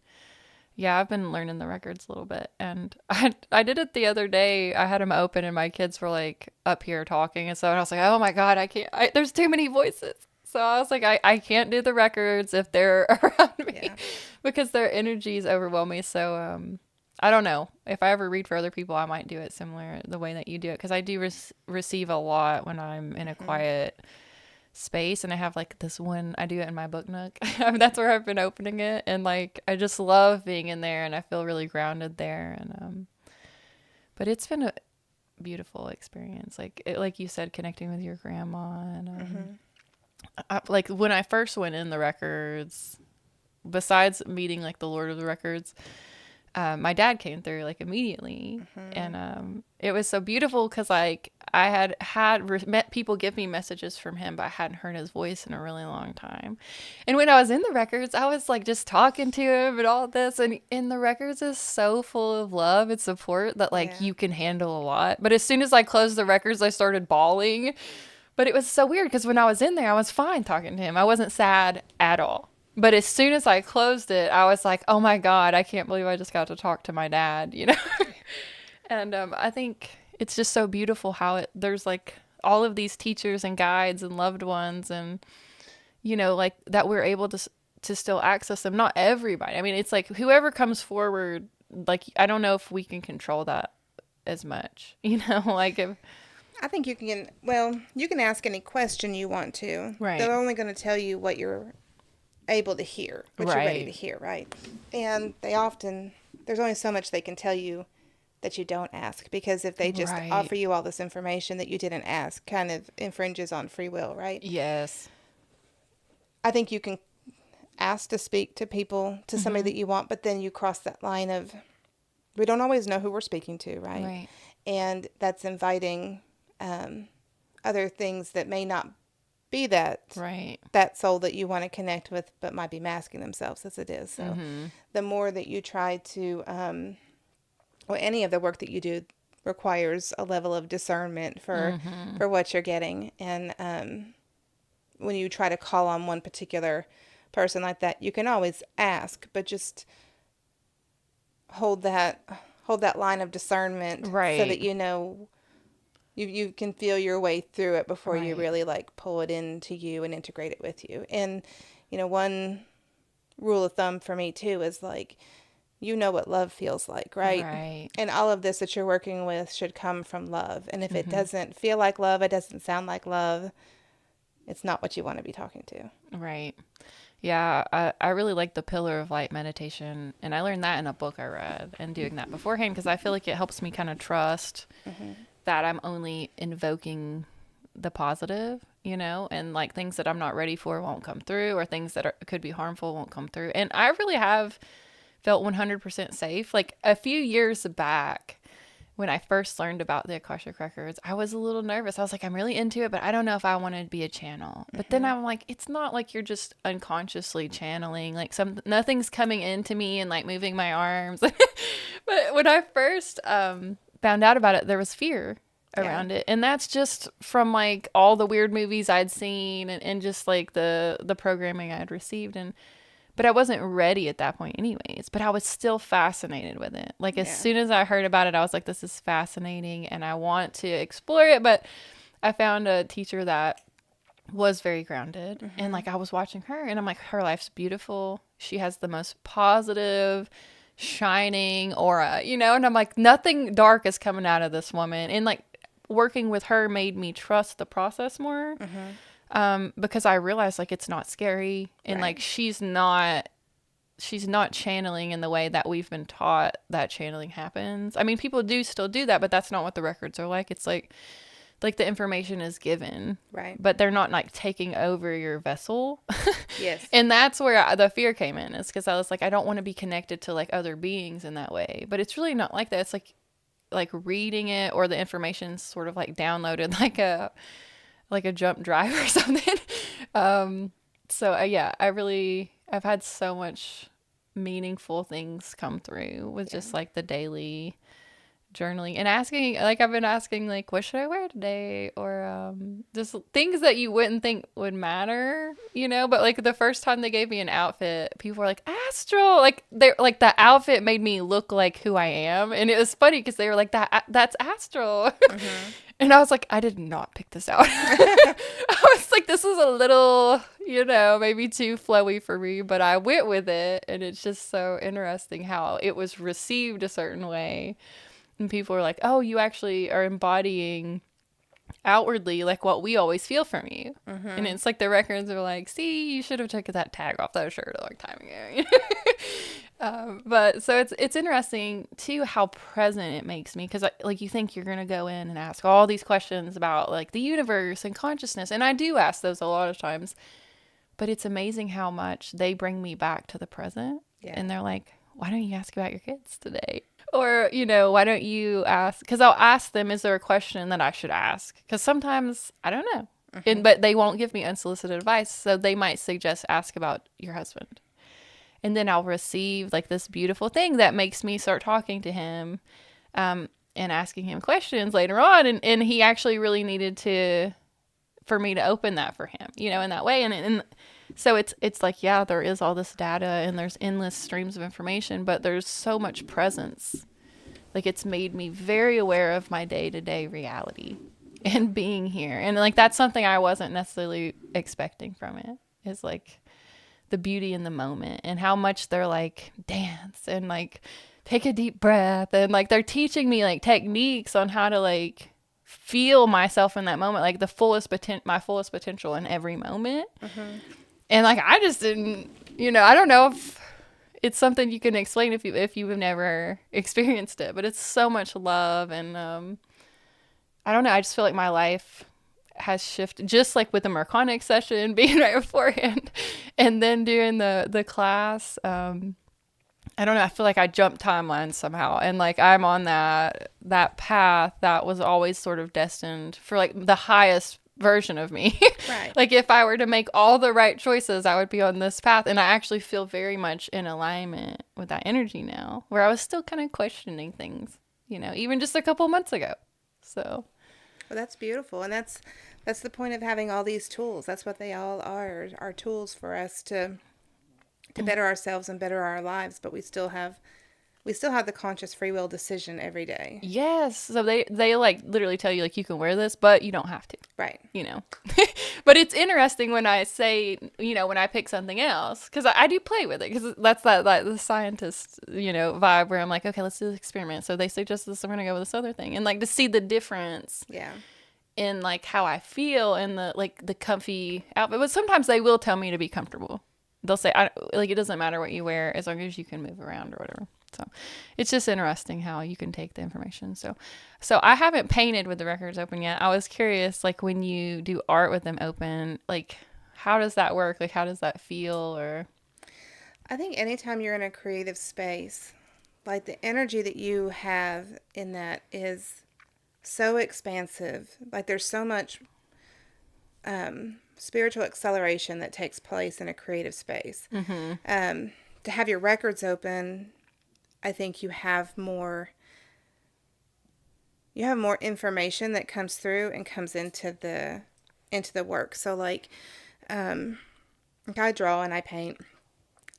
Speaker 1: yeah, I've been learning the records a little bit, and I did it the other day. I had them open, and my kids were like up here talking, and so I was like, "Oh my god, I can't! There's too many voices." So I was like, I can't do the records if they're around me
Speaker 2: Yeah.
Speaker 1: because their energies overwhelm me. So I don't know if I ever read for other people, I might do it similar the way that you do it because I do receive a lot when I'm in a
Speaker 2: Mm-hmm.
Speaker 1: quiet space, and I have like this one, I do it in my book nook. That's where I've been opening it, and like I just love being in there and I feel really grounded there. And but it's been a beautiful experience, like you said, connecting with your grandma. And
Speaker 2: Mm-hmm.
Speaker 1: like when I first went in the records, besides meeting like the Lord of the Records, my dad came through like immediately.
Speaker 2: Mm-hmm.
Speaker 1: And it was so beautiful because like I met people give me messages from him, but I hadn't heard his voice in a really long time. And when I was in the records, I was like just talking to him and all this, and in the records is so full of love and support that like
Speaker 2: Yeah.
Speaker 1: you can handle a lot. But as soon as I closed the records, I started bawling. But it was so weird because when I was in there, I was fine talking to him. I wasn't sad at all. But as soon as I closed it, I was like, oh my God, I can't believe I just got to talk to my dad, you know? And I think it's just so beautiful how there's like all of these teachers and guides and loved ones, and, you know, like that we're able to still access them. Not everybody. I mean, it's like whoever comes forward, like, I don't know if we can control that as much, you know, like if,
Speaker 2: I think you can ask any question you want to.
Speaker 1: right,
Speaker 2: They're only going to tell you what you're able to hear, what you're ready to
Speaker 1: right,
Speaker 2: hear, right? And there's only so much they can tell you that you don't ask, because if they just
Speaker 1: right.
Speaker 2: offer you all this information that you didn't ask, kind of infringes on free will, right?
Speaker 1: Yes.
Speaker 2: I think you can ask to speak to people, to somebody
Speaker 1: Mm-hmm.
Speaker 2: that you want, but then you cross that line of we don't always know who we're speaking to, right?
Speaker 1: Right.
Speaker 2: And that's inviting other things that may not be that
Speaker 1: Right.
Speaker 2: that soul that you want to connect with, but might be masking themselves as it is. So the more that you try to, well, any of the work that you do requires a level of discernment for what you're getting. And when you try to call on one particular person like that, you can always ask, but just hold that line of discernment so
Speaker 1: Right.
Speaker 2: that you know you can feel your way through it before you
Speaker 1: Right.
Speaker 2: really like pull it into you and integrate it with you. And one rule of thumb for me too is like, you know what love feels like, right?
Speaker 1: Right.
Speaker 2: And all of this that you're working with should come from love. And if it doesn't feel like love, it doesn't sound like love, it's not what you want to be talking to.
Speaker 1: Right. Yeah, I really like the pillar of light meditation, and I learned that in a book I read, and doing that beforehand because I feel like it helps me kind of trust that I'm only invoking the positive, and like things that I'm not ready for won't come through, or things that could be harmful won't come through. And I really have felt 100% safe. Like a few years back, when I first learned about the Akashic Records, I was a little nervous. I was like, I'm really into it, but I don't know if I want to be a channel. But then I'm like, it's not like you're just unconsciously channeling. Like nothing's coming into me and like moving my arms. But when I first found out about it, there was fear around it. And that's just from like all the weird movies I'd seen and just like the programming I'd received. But I wasn't ready at that point anyways, but I was still fascinated with it. Like as soon as I heard about it, I was like, this is fascinating and I want to explore it. But I found a teacher that was very grounded and like I was watching her and I'm like, her life's beautiful. She has the most positive, shining aura, and I'm like, nothing dark is coming out of this woman. And like working with her made me trust the process more. Because I realized like it's not scary and like she's not channeling in the way that we've been taught that channeling happens. I mean, people do still do that, but that's not what the records are like. It's like the information is given,
Speaker 2: right?
Speaker 1: But they're not like taking over your vessel.
Speaker 2: Yes.
Speaker 1: And that's where the fear came in. Is because I was like, I don't want to be connected to like other beings in that way. But it's really not like that. It's like reading it or the information's sort of like downloaded like a jump drive or something. So yeah, I've had so much meaningful things come through with just like the daily journaling and asking, like I've been asking like, what should I wear today? Or just things that you wouldn't think would matter, but like the first time they gave me an outfit, people were like, Astral, like they're like, the outfit made me look like who I am. And it was funny because they were like, that's Astral. And I was like, I did not pick this out. I was like, this is a little, maybe too flowy for me, but I went with it. And it's just so interesting how it was received a certain way. And people were like, oh, you actually are embodying outwardly like what we always feel from you. And it's like the records are like, see, you should have taken that tag off that shirt a long time ago. But so it's interesting too how present it makes me, because like you think you're gonna go in and ask all these questions about like the universe and consciousness, and I do ask those a lot of times, but it's amazing how much they bring me back to the present. And they're like, why don't you ask about your kids today? Or, why don't you ask? Because I'll ask them, is there a question that I should ask? Because sometimes I don't know. But they won't give me unsolicited advice. So they might suggest ask about your husband. And then I'll receive like this beautiful thing that makes me start talking to him and asking him questions later on. And he actually really needed for me to open that for him, in that way. And so it's like, yeah, there is all this data and there's endless streams of information, but there's so much presence. Like it's made me very aware of my day-to-day reality and being here. And like, that's something I wasn't necessarily expecting from it, is like the beauty in the moment and how much they're like, dance and like take a deep breath. And like, they're teaching me like techniques on how to like feel myself in that moment, like my fullest potential in every moment. And like, I just didn't, I don't know if it's something you can explain if you've never experienced it, but it's so much love. And I don't know, I just feel like my life has shifted, just like with the Marconics session being right beforehand and then doing the class. I don't know, I feel like I jumped timelines somehow, and like I'm on that path that was always sort of destined for like the highest version of me.
Speaker 2: Right.
Speaker 1: Like if I were to make all the right choices, I would be on this path, and I actually feel very much in alignment with that energy now, where I was still kind of questioning things, even just a couple months ago. So,
Speaker 2: Well, that's beautiful, and that's the point of having all these tools. That's what they all are tools for us to better ourselves and better our lives. But we still have the conscious free will decision every day.
Speaker 1: yes. So they like literally tell you like you can wear this, but you don't have to.
Speaker 2: Right.
Speaker 1: You know. But it's interesting when I say, when I pick something else, because I do play with it, because that's that like the scientist, vibe where I'm like, okay, let's do this experiment. So they suggest this, I'm gonna go with this other thing, and like to see the difference
Speaker 2: Yeah.
Speaker 1: in like how I feel and the comfy outfit. But sometimes they will tell me to be comfortable. They'll say, like it doesn't matter what you wear as long as you can move around or whatever. So it's just interesting how you can take the information. So I haven't painted with the records open yet. I was curious, like when you do art with them open, like how does that work? Like how does that feel? Or
Speaker 2: I think anytime you're in a creative space, like the energy that you have in that is so expansive. Like there's so much spiritual acceleration that takes place in a creative space. To have your records open, I think you have more information that comes through and comes into the work. So like I draw and I paint,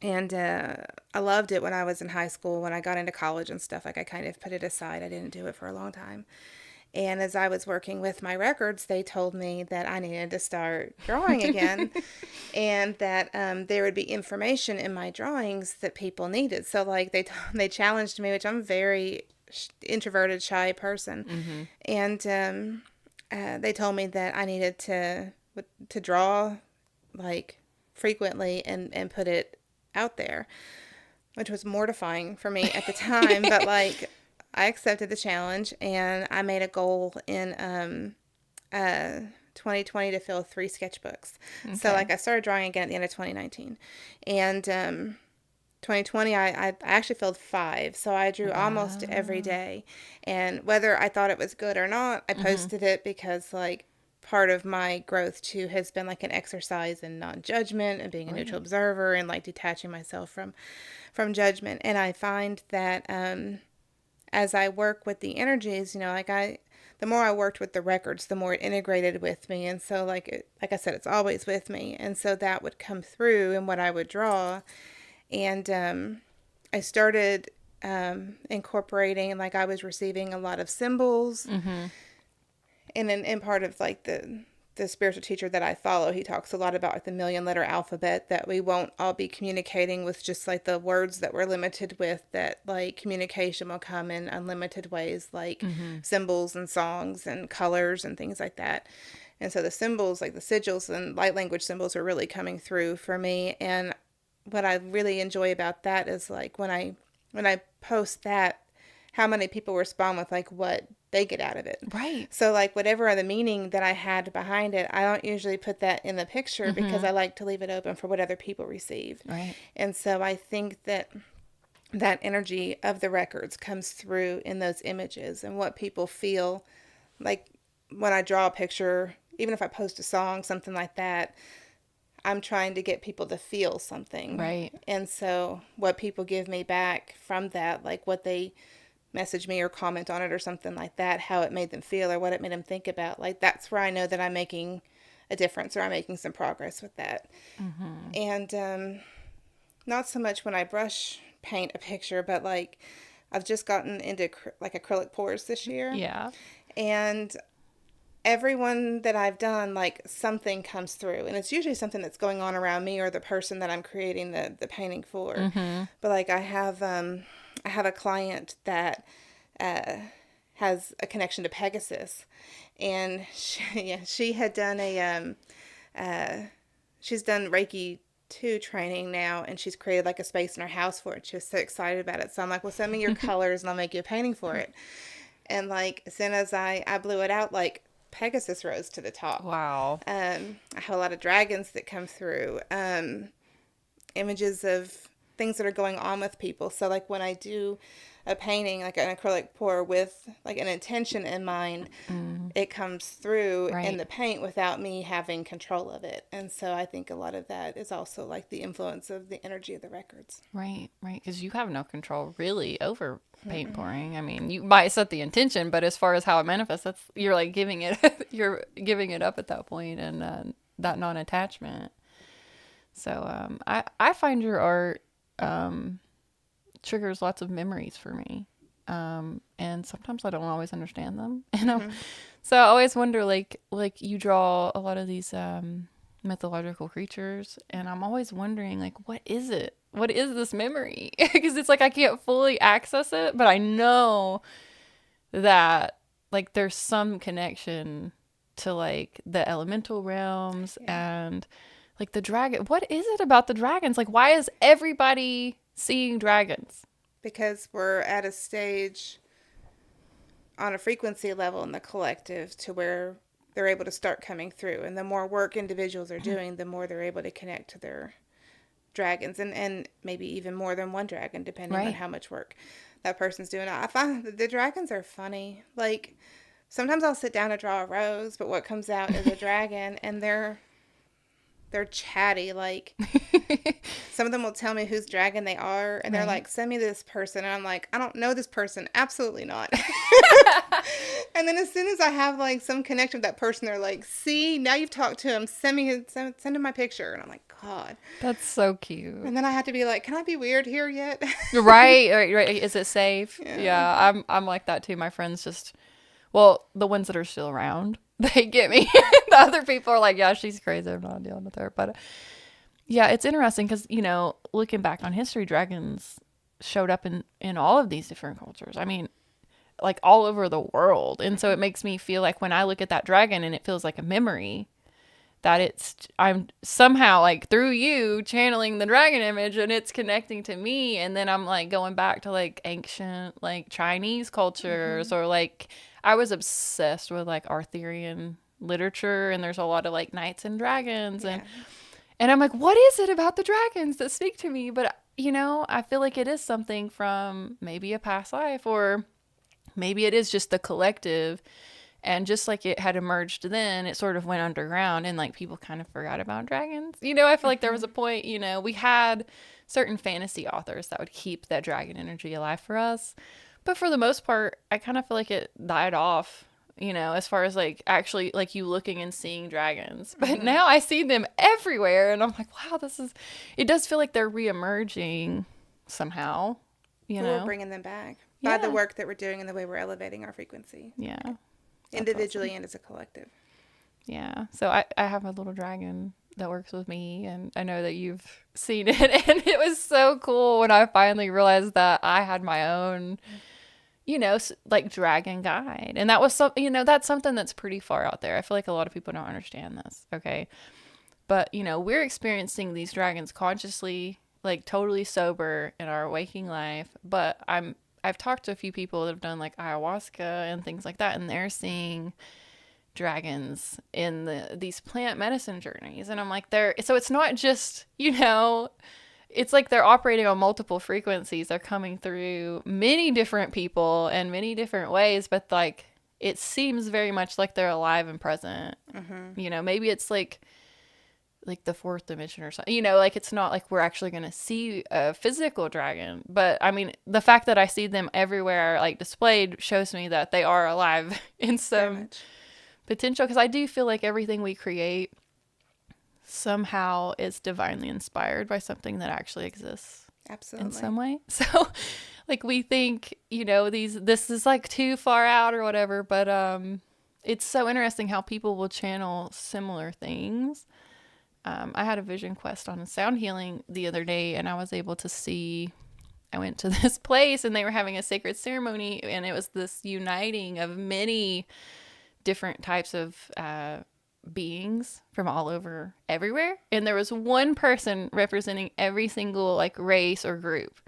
Speaker 2: and I loved it when I was in high school. When I got into college and stuff, like I kind of put it aside. I didn't do it for a long time. And as I was working with my records, they told me that I needed to start drawing again, and that there would be information in my drawings that people needed. So like they challenged me, which I'm a very introverted, shy person, and they told me that I needed to draw like frequently and put it out there, which was mortifying for me at the time. But like I accepted the challenge, and I made a goal in 2020 to fill 3 sketchbooks. Okay. So like I started drawing again at the end of 2019, and 2020 I actually filled 5. So I drew almost every day, and whether I thought it was good or not, I posted it, because like part of my growth too has been like an exercise in non-judgment and being a neutral observer, and like detaching myself from judgment. And I find that as I work with the energies, the more I worked with the records, the more it integrated with me. And so like I said, it's always with me. And so that would come through in what I would draw. And I started incorporating, like I was receiving a lot of symbols. And in part of like the spiritual teacher that I follow, he talks a lot about like the 1,000,000-letter alphabet, that we won't all be communicating with just like the words that we're limited with, that like communication will come in unlimited ways, like symbols and songs and colors and things like that. And so the symbols, like the sigils and light language symbols, are really coming through for me. And what I really enjoy about that is like when I post that, how many people respond with like what they get out of it.
Speaker 1: right.
Speaker 2: So like whatever the meaning that I had behind it, I don't usually put that in the picture, because I like to leave it open for what other people receive.
Speaker 1: Right.
Speaker 2: And so I think that energy of the records comes through in those images, and what people feel. Like when I draw a picture, even if I post a song, something like that, I'm trying to get people to feel something.
Speaker 1: Right.
Speaker 2: And so what people give me back from that, like what they message me or comment on it or something like that, how it made them feel or what it made them think about, like that's where I know that I'm making a difference, or I'm making some progress with that. And not so much when I brush paint a picture, but like I've just gotten into like acrylic pours this year.
Speaker 1: Yeah.
Speaker 2: And everyone that I've done, like something comes through, and it's usually something that's going on around me or the person that I'm creating the painting for. But like I have a client that has a connection to Pegasus, and she had done she's done Reiki 2 training now, and she's created like a space in her house for it. She was so excited about it. So I'm like, well, send me your colors and I'll make you a painting for it. And like as soon as I blew it out, like Pegasus rose to the top.
Speaker 1: Wow.
Speaker 2: I have a lot of dragons that come through. Images of things that are going on with people. So like when I do a painting, like an acrylic pour with like an intention in mind, it comes through in
Speaker 1: Right.
Speaker 2: the paint without me having control of it. And so I think a lot of that is also like the influence of the energy of the records.
Speaker 1: Right, right. Because you have no control really over paint pouring. I mean, you might set the intention, but as far as how it manifests, that's you're like giving it, you're giving it up at that point, and that non-attachment. So I find your art triggers lots of memories for me, and sometimes I don't always understand them. So I always wonder, like you draw a lot of these mythological creatures, and I'm always wondering, like, what is it? What is this memory? Because it's like I can't fully access it, but I know that like there's some connection to like the elemental realms and like the dragon. What is it about the dragons? Like, why is everybody seeing dragons?
Speaker 2: Because we're at a stage on a frequency level in the collective to where they're able to start coming through. And the more work individuals are doing, the more they're able to connect to their dragons, and maybe even more than one dragon, depending on
Speaker 1: Right.
Speaker 2: how much work that person's doing. I find that the dragons are funny. Like, sometimes I'll sit down to draw a rose, but what comes out is a dragon, and they're chatty. Like, some of them will tell me whose dragon they are, and they're
Speaker 1: Right.
Speaker 2: like, send me this person. And I'm like, I don't know this person. Absolutely not. And then as soon as I have like some connection with that person, they're like, see, now you've talked to him. Send him my picture. And I'm like, God.
Speaker 1: That's so cute.
Speaker 2: And then I have to be like, can I be weird here yet?
Speaker 1: Right, right, right. Is it safe?
Speaker 2: Yeah.
Speaker 1: Yeah, I'm like that too. My friends just, well, the ones that are still around, they get me. The other people are like, yeah, she's crazy. I'm not dealing with her. But yeah, it's interesting because, looking back on history, dragons showed up in all of these different cultures. I mean, like all over the world. And so it makes me feel like when I look at that dragon and it feels like a memory, that I'm somehow like through you channeling the dragon image and it's connecting to me, and then I'm like going back to like ancient like Chinese cultures, or like I was obsessed with like Arthurian literature, and there's a lot of like knights and dragons,
Speaker 2: Yeah.
Speaker 1: and I'm like, what is it about the dragons that speak to me? But I feel like it is something from maybe a past life, or maybe it is just the collective. And just like it had emerged then, it sort of went underground and like people kind of forgot about dragons. I feel like there was a point, we had certain fantasy authors that would keep that dragon energy alive for us. But for the most part, I kind of feel like it died off, as far as like actually like you looking and seeing dragons. But now I see them everywhere and I'm like, wow, it does feel like they're reemerging somehow,
Speaker 2: We're bringing them back by the
Speaker 1: Yeah.
Speaker 2: work that we're doing and the way we're elevating our frequency,
Speaker 1: Yeah. That's
Speaker 2: individually
Speaker 1: awesome.
Speaker 2: and as a collective.
Speaker 1: Yeah. So I have a little dragon that works with me, and I know that you've seen it. And it was so cool when I finally realized that I had my own, like dragon guide. And that was that's something that's pretty far out there. I feel like a lot of people don't understand this. Okay. But, we're experiencing these dragons consciously, like totally sober in our waking life. But I've talked to a few people that have done like ayahuasca and things like that, and they're seeing dragons in these plant medicine journeys. And I'm like, so it's not just, it's like they're operating on multiple frequencies. They're coming through many different people and many different ways, but like it seems very much like they're alive and present. Maybe it's like the fourth dimension or something, like it's not like we're actually going to see a physical dragon, but I mean the fact that I see them everywhere like displayed shows me that they are alive in
Speaker 2: Very
Speaker 1: some
Speaker 2: much.
Speaker 1: potential, because I do feel like everything we create somehow is divinely inspired by something that actually exists
Speaker 2: Absolutely.
Speaker 1: in some way. So like we think, this is like too far out or whatever, but it's so interesting how people will channel similar things. I had a vision quest on sound healing the other day, and I was able to see, I went to this place and they were having a sacred ceremony, and it was this uniting of many different types of beings from all over everywhere. And there was one person representing every single like race or group.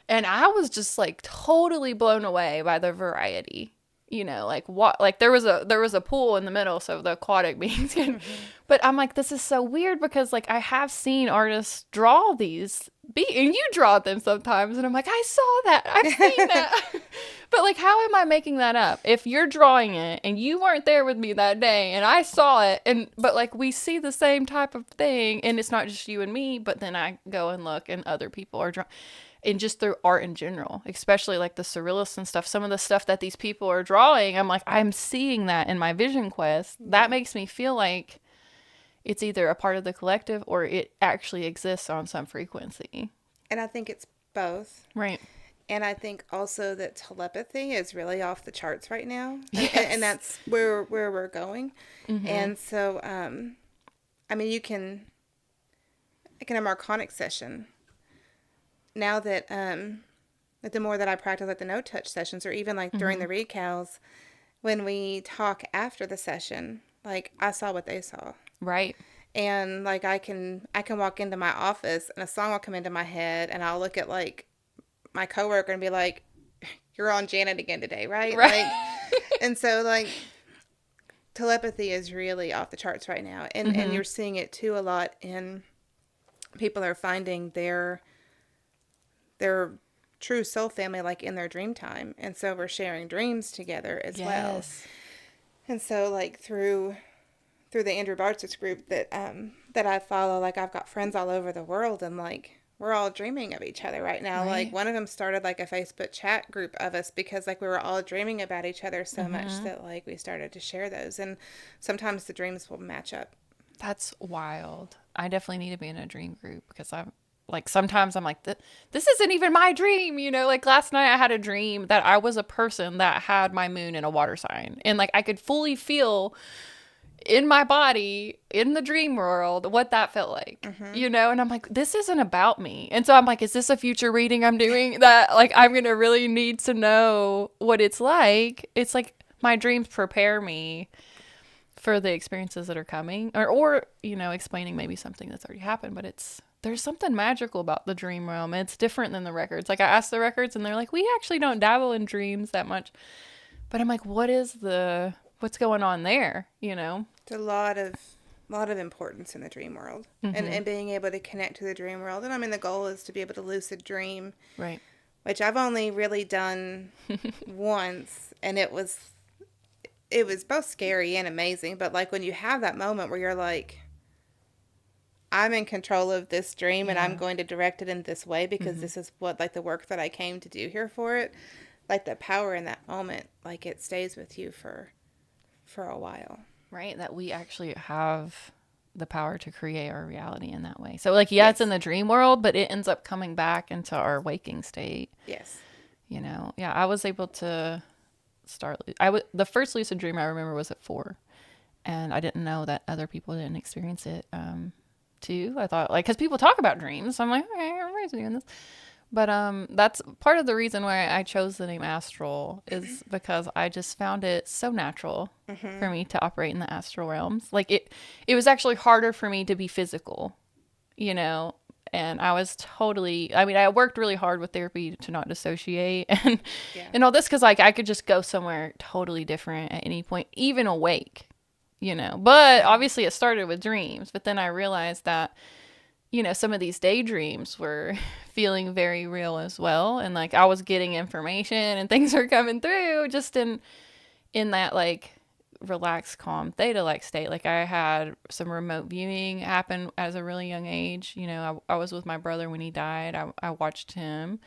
Speaker 1: And I was just like totally blown away by the variety. you know, like what, like there was a pool in the middle, so the aquatic beings can, but I'm like, this is so weird because like I have seen artists draw these and you draw them sometimes, and I'm like, I saw that, I've seen that. But like, how am I making that up if you're drawing it and you weren't there with me that day and I saw it, and but like we see the same type of thing, and it's not just you and me, but then I go and look and other people are drawing, and just through art in general, especially like the surrealists and stuff, some of the stuff that these people are drawing, I'm like, I'm seeing that in my vision quest. That makes me feel like it's either a part of the collective or it actually exists on some frequency.
Speaker 2: And I think it's both.
Speaker 1: Right.
Speaker 2: And I think also that telepathy is really off the charts right now.
Speaker 1: Yes.
Speaker 2: And that's where we're going. And so, I mean, you can, like in a Marconic session, now that, like the more that I practice, like the no-touch sessions, or even like during the recals, when we talk after the session, like I saw what they saw.
Speaker 1: Right.
Speaker 2: And like I can walk into my office and a song will come into my head, and I'll look at like my coworker and be like, "You're on Janet again today, right?"
Speaker 1: Right.
Speaker 2: Like, and so like telepathy is really off the charts right now, and you're seeing it too a lot in people are finding their true soul family like in their dream time, and so we're sharing dreams together as well. And so like through the Andrew Bartz's group that I follow, like I've got friends all over the world, and like we're all dreaming of each other right now. Right. Like one of them started like a Facebook chat group of us because like we were all dreaming about each other so much that like we started to share those, and sometimes the dreams will match up.
Speaker 1: That's wild. I definitely need to be in a dream group because I'm like, sometimes I'm like, this isn't even my dream, you know? Like last night I had a dream that I was a person that had my moon in a water sign, and like I could fully feel in my body in the dream world what that felt like, you know? And I'm like, this isn't about me. And so I'm like, is this a future reading I'm doing that like I'm gonna really need to know what it's like? It's like my dreams prepare me for the experiences that are coming, or you know, explaining maybe something that's already happened. But there's something magical about the dream realm. It's different than the records. Like I asked the records and they're like, we actually don't dabble in dreams that much. But I'm like, what's going on there, you know?
Speaker 2: There's a lot of importance in the dream world, and being able to connect to the dream world. And I mean, the goal is to be able to lucid dream,
Speaker 1: Right?
Speaker 2: Which I've only really done once, and it was both scary and amazing. But like when you have that moment where you're like, I'm in control of this dream, and I'm going to direct it in this way because this is what like the work that I came to do here for it. Like the power in that moment, like it stays with you for a while.
Speaker 1: Right, that we actually have the power to create our reality in that way. So like, yeah, it's in the dream world, but it ends up coming back into our waking state.
Speaker 2: Yes.
Speaker 1: You know, yeah, I was able to start. The first lucid dream I remember was at 4, and I didn't know that other people didn't experience it too. I thought like, because people talk about dreams, so I'm like, okay, everybody's doing this. But that's part of the reason why I chose the name Astral, is because I just found it so natural for me to operate in the astral realms. Like it was actually harder for me to be physical, you know, and I was I worked really hard with therapy to not dissociate and all this, because like I could just go somewhere totally different at any point, even awake, you know. But obviously it started with dreams, but then I realized that, you know, some of these daydreams were feeling very real as well. And like I was getting information and things were coming through just in that like relaxed, calm theta like state. Like I had some remote viewing happen as a really young age. You know, I was with my brother when he died. I watched him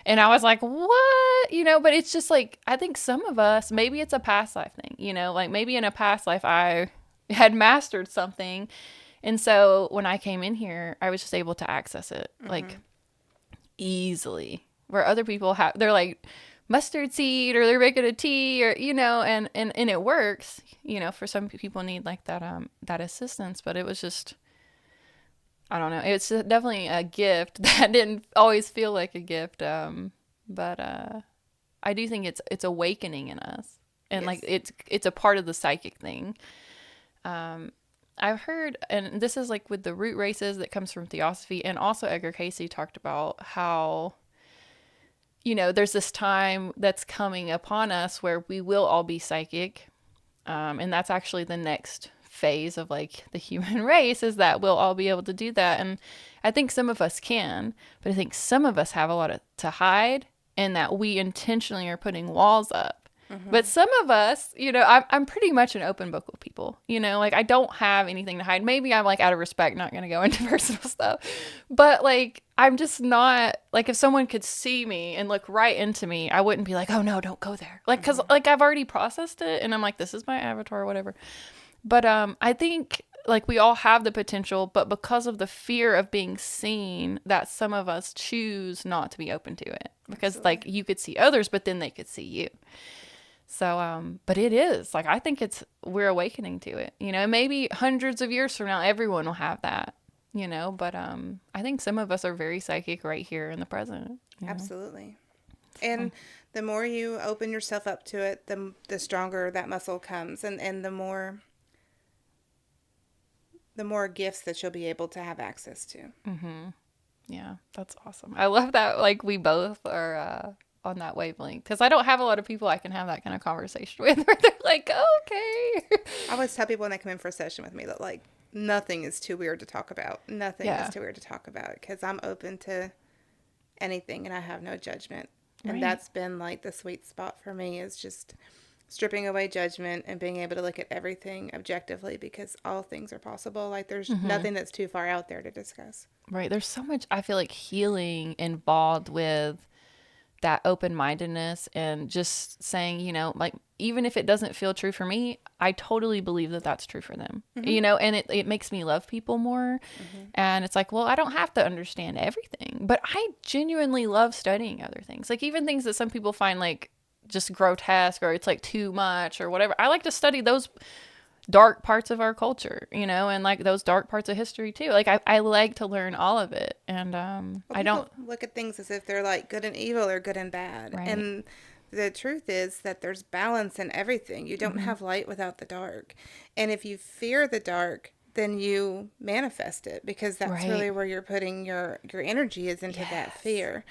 Speaker 1: and I was like, what? You know, but it's just like, I think some of us, maybe it's a past life thing, you know, like maybe in a past life I had mastered something. And so when I came in here, I was just able to access it like easily, where other people they're like mustard seed, or they're making a tea, or, you know, and it works, you know, for some people need like that assistance. But it was just, I don't know. It's definitely a gift that didn't always feel like a gift. But I do think it's awakening in us, and like it's a part of the psychic thing. I've heard, and this is like with the root races that comes from theosophy, and also Edgar Cayce talked about how there's this time that's coming upon us where we will all be psychic. And that's actually the next phase of like the human race, is that we'll all be able to do that. And I think some of us can, but I think some of us have a lot to hide, and that we intentionally are putting walls up. But some of us, I'm pretty much an open book with people, like I don't have anything to hide. Maybe I'm like out of respect, not going to go into personal stuff, but like, I'm just not like, if someone could see me and look right into me, I wouldn't be like, oh no, don't go there. Like, cause like I've already processed it and I'm like, this is my avatar or whatever. But, I think like we all have the potential, but because of the fear of being seen, that some of us choose not to be open to it, because
Speaker 2: Absolutely.
Speaker 1: like you could see others, but then they could see you. So, but it is like, I think we're awakening to it, maybe hundreds of years from now, everyone will have that, but, I think some of us are very psychic right here in the present.
Speaker 2: Absolutely. And the more you open yourself up to it, the stronger that muscle comes, and the more gifts that you'll be able to have access to.
Speaker 1: Yeah, that's awesome. I love that. Like we both are, on that wavelength, because I don't have a lot of people I can have that kind of conversation with where they're like, okay.
Speaker 2: I always tell people when they come in for a session with me that like nothing is too weird to talk about. Nothing
Speaker 1: Yeah.
Speaker 2: is too weird to talk about, because I'm open to anything and I have no judgment.
Speaker 1: Right.
Speaker 2: And that's been like the sweet spot for me, is just stripping away judgment and being able to look at everything objectively, because all things are possible. Like there's nothing that's too far out there to discuss.
Speaker 1: Right. There's so much, I feel like, healing involved with that open-mindedness, and just saying, like, even if it doesn't feel true for me, I totally believe that that's true for them, and it makes me love people more. And it's like, well, I don't have to understand everything, but I genuinely love studying other things. Like even things that some people find like just grotesque, or it's like too much or whatever. I like to study those dark parts of our culture, and like those dark parts of history too. Like I like to learn all of it. And
Speaker 2: Well,
Speaker 1: I don't
Speaker 2: people look at things as if they're like good and evil or good and bad.
Speaker 1: Right.
Speaker 2: And the truth is that there's balance in everything. You don't have light without the dark. And if you fear the dark, then you manifest it, because that's
Speaker 1: Right.
Speaker 2: really where you're putting your energy, is into that fear.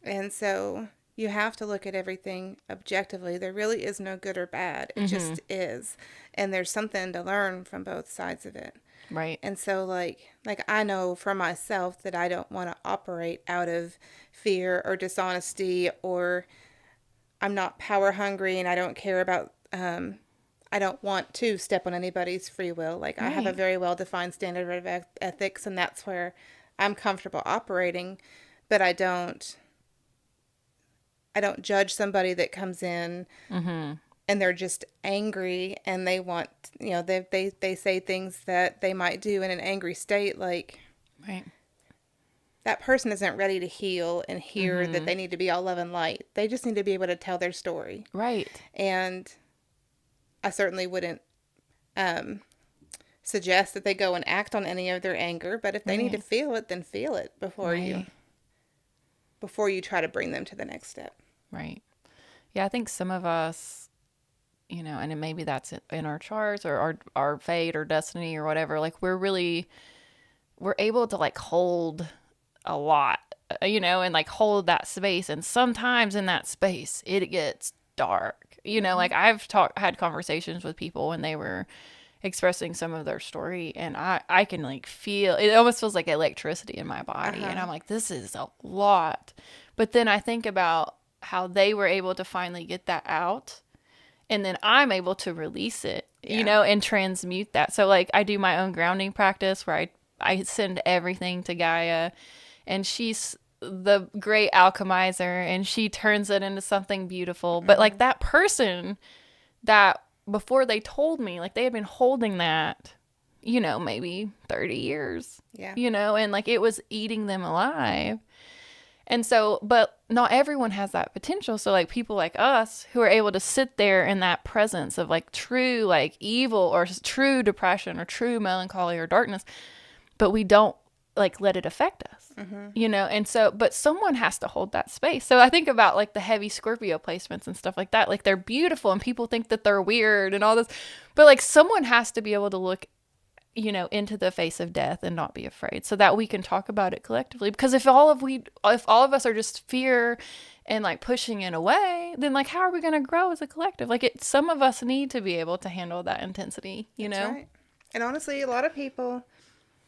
Speaker 2: And so you have to look at everything objectively. There really is no good or bad. It just is. And there's something to learn from both sides of it.
Speaker 1: Right.
Speaker 2: And so like I know for myself that I don't want to operate out of fear or dishonesty, or I'm not power hungry, and I don't care about I don't want to step on anybody's free will. Like I have a
Speaker 1: Right.
Speaker 2: very well defined standard of ethics, and that's where I'm comfortable operating, but I don't judge somebody that comes in and they're just angry, and they want, they say things that they might do in an angry state. Like
Speaker 1: Right.
Speaker 2: that person isn't ready to heal and hear that they need to be all love and light. They just need to be able to tell their story.
Speaker 1: Right.
Speaker 2: And I certainly wouldn't suggest that they go and act on any of their anger, but if they need to feel it, then feel it before
Speaker 1: Right.
Speaker 2: you try to bring them to the next step.
Speaker 1: Right. Yeah, I think some of us, and maybe that's in our charts or our fate or destiny or whatever, like we're able to like hold a lot, and like hold that space. And sometimes in that space, it gets dark, like I've had conversations with people when they were expressing some of their story, and I can like feel, it almost feels like electricity in my body. And I'm like, this is a lot. But then I think about how they were able to finally get that out, and then I'm able to release it, and transmute that. So like I do my own grounding practice where I send everything to Gaia, and she's the great alchemizer, and she turns it into something beautiful. But like that person that before they told me, like they had been holding that, maybe 30 years,
Speaker 2: Yeah.
Speaker 1: and like it was eating them alive. And so, but not everyone has that potential. So like people like us who are able to sit there in that presence of like true like evil or true depression or true melancholy or darkness, but we don't like let it affect us, and so, but someone has to hold that space. So I think about like the heavy Scorpio placements and stuff like that. Like they're beautiful and people think that they're weird and all this, but like someone has to be able to look into the face of death and not be afraid, so that we can talk about it collectively. Because if all of us are just fear and like pushing it away, then like how are we going to grow as a collective? Like some of us need to be able to handle that intensity,
Speaker 2: That's right. And honestly, a lot of people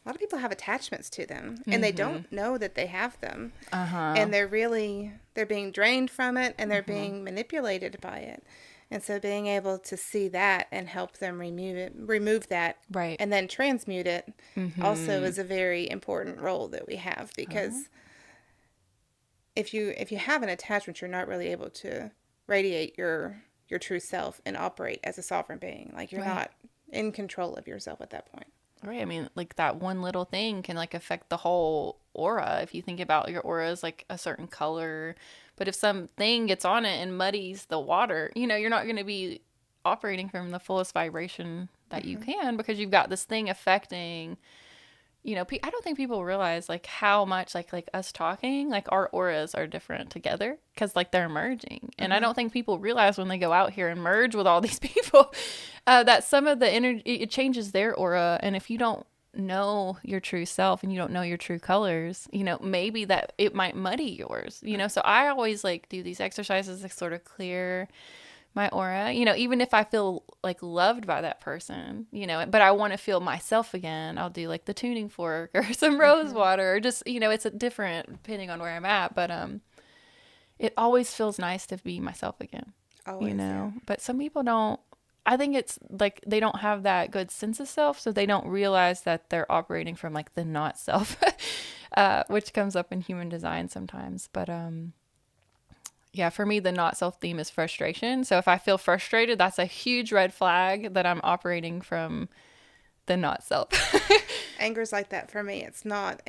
Speaker 2: have attachments to them, and they don't know that they have them. And they're being drained from it, and they're being manipulated by it. And so being able to see that and help them remove that,
Speaker 1: Right.
Speaker 2: and then transmute it also is a very important role that we have, because if you have an attachment, you're not really able to radiate your true self and operate as a sovereign being. Like you're not in control of yourself at that point.
Speaker 1: Right. I mean, like that one little thing can like affect the whole aura. If you think about your aura as like a certain color, but if something gets on it and muddies the water, you're not going to be operating from the fullest vibration that you can, because you've got this thing affecting, I don't think people realize like how much like us talking, like our auras are different together, because like they're merging. And I don't think people realize when they go out here and merge with all these people that some of the energy, it changes their aura. And if you don't know your true self and you don't know your true colors, maybe that it might muddy yours, so I always like do these exercises to sort of clear my aura, even if I feel like loved by that person, but I want to feel myself again, I'll do like the tuning fork or some rose water, or just, it's a different depending on where I'm at. But it always feels nice to be myself again,
Speaker 2: Always, yeah.
Speaker 1: But some people don't. I think it's like they don't have that good sense of self, so they don't realize that they're operating from like the not self, which comes up in human design sometimes. But yeah, for me, the not self theme is frustration. So if I feel frustrated, that's a huge red flag that I'm operating from the not self.
Speaker 2: Anger's like that for me. It's not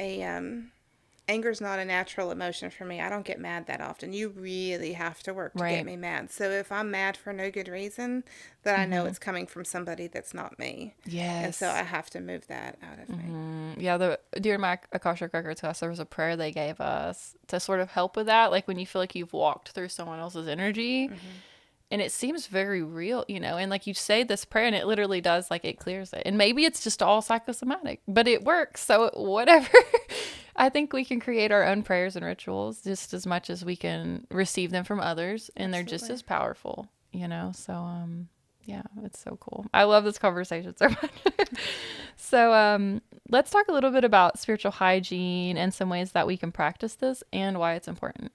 Speaker 2: anger's not a natural emotion for me. I don't get mad that often. You really have to work to get me mad. So if I'm mad for no good reason, then I know it's coming from somebody that's not me.
Speaker 1: Yes.
Speaker 2: And so I have to move that out of me.
Speaker 1: Yeah, during my Akashic Records class, there was a prayer they gave us to sort of help with that. Like when you feel like you've walked through someone else's energy, and it seems very real, and like you say this prayer and it literally does, like it clears it. And maybe it's just all psychosomatic, but it works. So whatever. I think we can create our own prayers and rituals just as much as we can receive them from others, and they're just as powerful, So yeah, it's so cool. I love this conversation so much. So let's talk a little bit about spiritual hygiene and some ways that we can practice this and why it's important.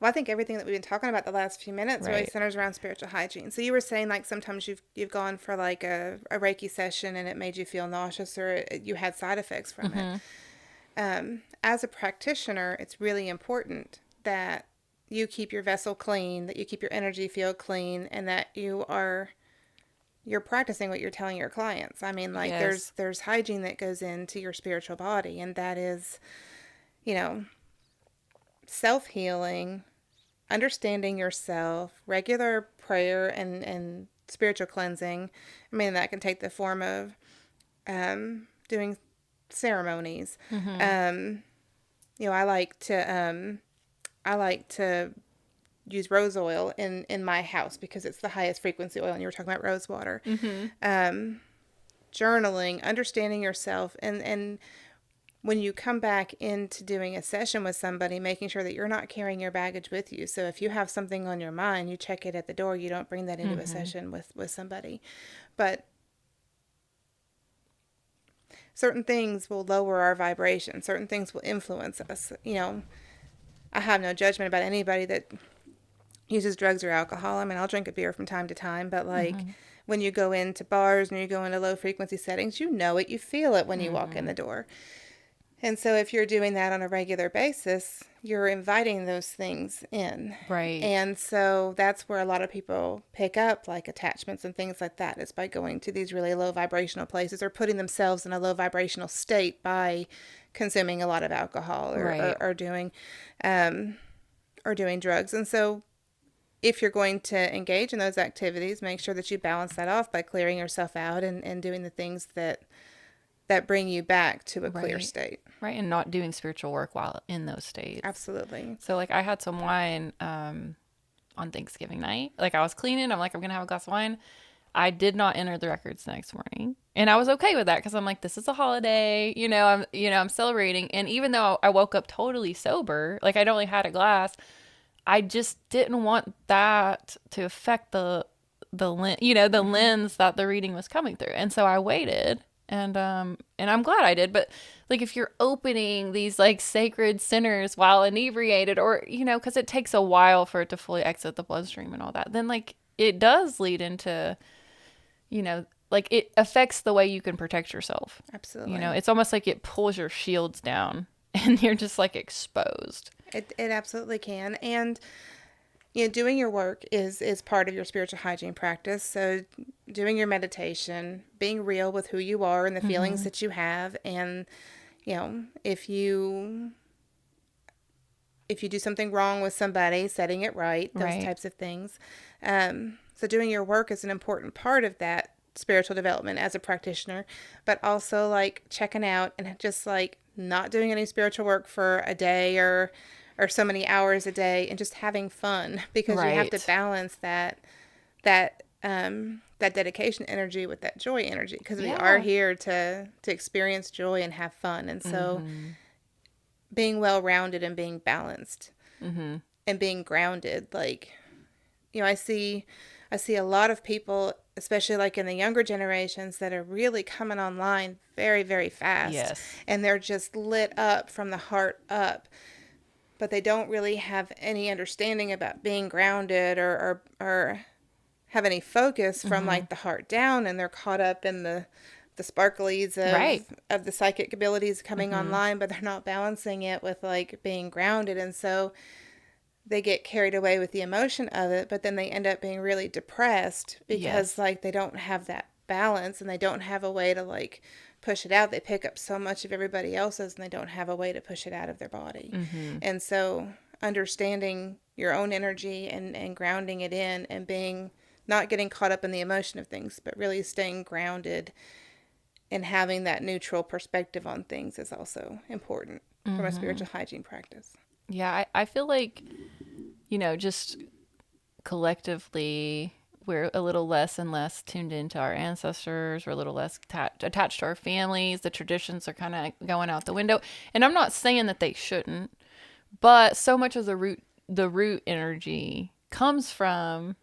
Speaker 2: Well, I think everything that we've been talking about the last few minutes really centers around spiritual hygiene. So you were saying like sometimes you've gone for like a Reiki session and it made you feel nauseous, or you had side effects from it. As a practitioner, it's really important that you keep your vessel clean, that you keep your energy field clean, and that you're practicing what you're telling your clients. I mean, like there's hygiene that goes into your spiritual body, and that is, self-healing, understanding yourself, regular prayer and spiritual cleansing. I mean, that can take the form of doing ceremonies. I like to use rose oil in my house because it's the highest frequency oil, and you were talking about rose water. Journaling, understanding yourself, and when you come back into doing a session with somebody, making sure that you're not carrying your baggage with you. So if you have something on your mind, you check it at the door. You don't bring that into a session with somebody. But certain things will lower our vibration. Certain things will influence us. I have no judgment about anybody that uses drugs or alcohol. I mean, I'll drink a beer from time to time, but like when you go into bars and you go into low frequency settings, you know it, you feel it when you walk in the door. And so if you're doing that on a regular basis, you're inviting those things in.
Speaker 1: Right.
Speaker 2: And so that's where a lot of people pick up like attachments and things like that, is by going to these really low vibrational places or putting themselves in a low vibrational state by consuming a lot of alcohol or doing drugs. And so if you're going to engage in those activities, make sure that you balance that off by clearing yourself out and doing the things that bring you back to a clear state.
Speaker 1: Right, and not doing spiritual work while in those states.
Speaker 2: Absolutely.
Speaker 1: So, like, I had some wine on Thanksgiving night. Like, I was cleaning. I'm like, I'm going to have a glass of wine. I did not enter the records the next morning. And I was okay with that because I'm like, this is a holiday, I'm celebrating. And even though I woke up totally sober, like I'd only had a glass, I just didn't want that to affect the lens that the reading was coming through. And so I waited, and I'm glad I did. But like if you're opening these like sacred centers while inebriated, or because it takes a while for it to fully exit the bloodstream and all that, then like it does lead into like it affects the way you can protect yourself.
Speaker 2: Absolutely.
Speaker 1: It's almost like it pulls your shields down and you're just like exposed.
Speaker 2: It absolutely can. And doing your work is part of your spiritual hygiene practice. So doing your meditation, being real with who you are and the feelings that you have, and if you do something wrong with somebody, setting it right, those types of things. So doing your work is an important part of that spiritual development as a practitioner, but also like checking out and just like not doing any spiritual work for a day or so many hours a day, and just having fun, because you have to balance that dedication energy with that joy energy, because we are here to experience joy and have fun. And so being well-rounded and being balanced and being grounded, like, I see a lot of people, especially like in the younger generations, that are really coming online very, very fast.
Speaker 1: Yes.
Speaker 2: And they're just lit up from the heart up, but they don't really have any understanding about being grounded or have any focus from like the heart down, and they're caught up in the sparklies of the psychic abilities coming online, but they're not balancing it with like being grounded. And so they get carried away with the emotion of it, but then they end up being really depressed because like they don't have that balance, and they don't have a way to like push it out. They pick up so much of everybody else's, and they don't have a way to push it out of their body. And so understanding your own energy and grounding it in, and not getting caught up in the emotion of things, but really staying grounded and having that neutral perspective on things is also important from a spiritual hygiene practice.
Speaker 1: Yeah, I feel like, just collectively, we're a little less and less tuned into our ancestors. We're a little less attached to our families. The traditions are kind of going out the window. And I'm not saying that they shouldn't, but so much of the root energy comes from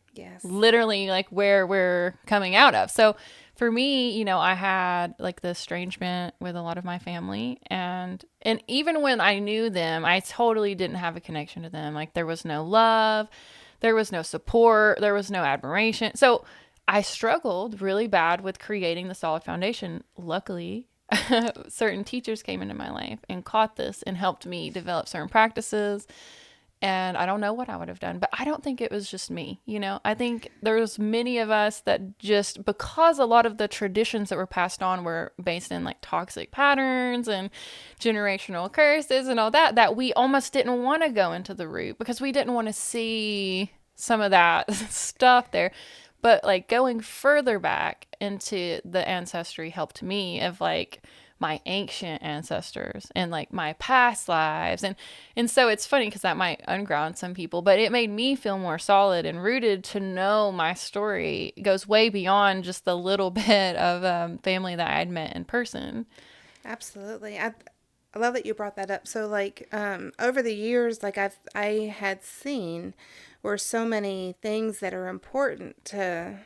Speaker 1: literally like where we're coming out of. So for me, I had like the estrangement with a lot of my family, and even when I knew them, I totally didn't have a connection to them. Like there was no love, there was no support, there was no admiration. So I struggled really bad with creating the solid foundation. Luckily, certain teachers came into my life and caught this and helped me develop certain practices. And I don't know what I would have done, but I don't think it was just me. I think there's many of us that just, because a lot of the traditions that were passed on were based in like toxic patterns and generational curses and all that we almost didn't want to go into the root, because we didn't want to see some of that stuff there. But like going further back into the ancestry helped me of like my ancient ancestors and like my past lives. And so it's funny because that might unground some people, but it made me feel more solid and rooted to know my story goes way beyond just the little bit of family that I'd met in person.
Speaker 2: Absolutely. I love that you brought that up. So like over the years, like I had seen were so many things that are important to,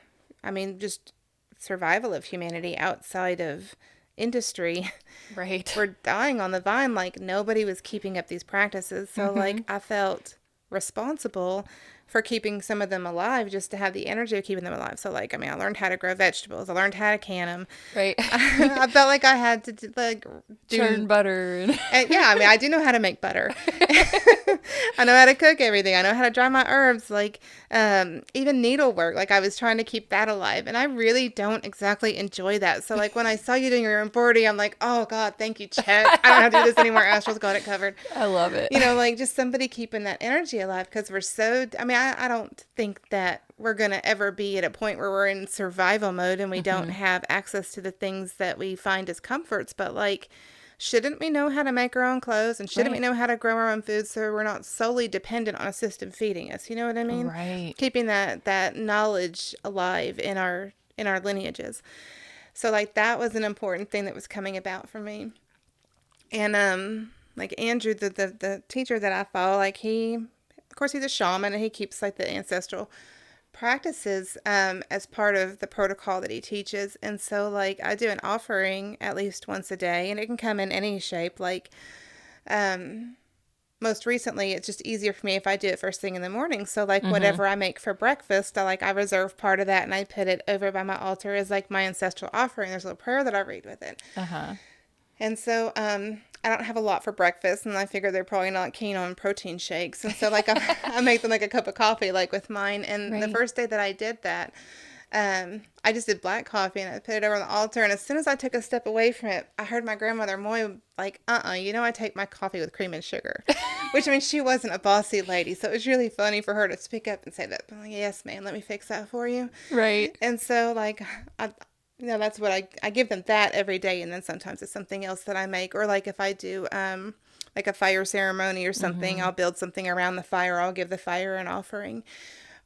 Speaker 2: just survival of humanity outside of industry were dying on the vine. Like nobody was keeping up these practices. So like I felt responsible for keeping some of them alive, just to have the energy of keeping them alive. So like, I learned how to grow vegetables. I learned how to can them.
Speaker 1: Right.
Speaker 2: I felt like I had to
Speaker 1: churn butter.
Speaker 2: And yeah, I do know how to make butter. I know how to cook everything. I know how to dry my herbs. Like even needlework. Like I was trying to keep that alive, and I really don't exactly enjoy that. So like when I saw you doing your embroidery, I'm like, oh God, thank you, Chet. I don't have to do this anymore. Astral's got it covered.
Speaker 1: I love it.
Speaker 2: Like just somebody keeping that energy alive, because we're so. I don't think that we're gonna ever be at a point where we're in survival mode and we don't have access to the things that we find as comforts. But like, shouldn't we know how to make our own clothes, and shouldn't we know how to grow our own food, so we're not solely dependent on a system feeding us? You know what I mean?
Speaker 1: Right.
Speaker 2: Keeping that knowledge alive in our in our lineages. So like that was an important thing that was coming about for me. And like Andrew, the teacher that I follow, like he, of course, he's a shaman, and he keeps like the ancestral practices as part of the protocol that he teaches. And so like I do an offering at least once a day, and it can come in any shape. Like most recently, it's just easier for me if I do it first thing in the morning. So like whatever I make for breakfast, I reserve part of that, and I put it over by my altar as like my ancestral offering. There's a little prayer that I read with it. And so I don't have a lot for breakfast, and I figure they're probably not keen on protein shakes. And so like I make them like a cup of coffee like with mine. And the first day that I did that, I just did black coffee, and I put it over on the altar. And as soon as I took a step away from it, I heard my grandmother Moy like, I take my coffee with cream and sugar. Which, I mean, she wasn't a bossy lady, so it was really funny for her to speak up and say that. I'm like, yes, ma'am, let me fix that for you.
Speaker 1: Right.
Speaker 2: And so like that's what I give them that every day. And then sometimes it's something else that I make. Or like if I do like a fire ceremony or something, I'll build something around the fire. I'll give the fire an offering.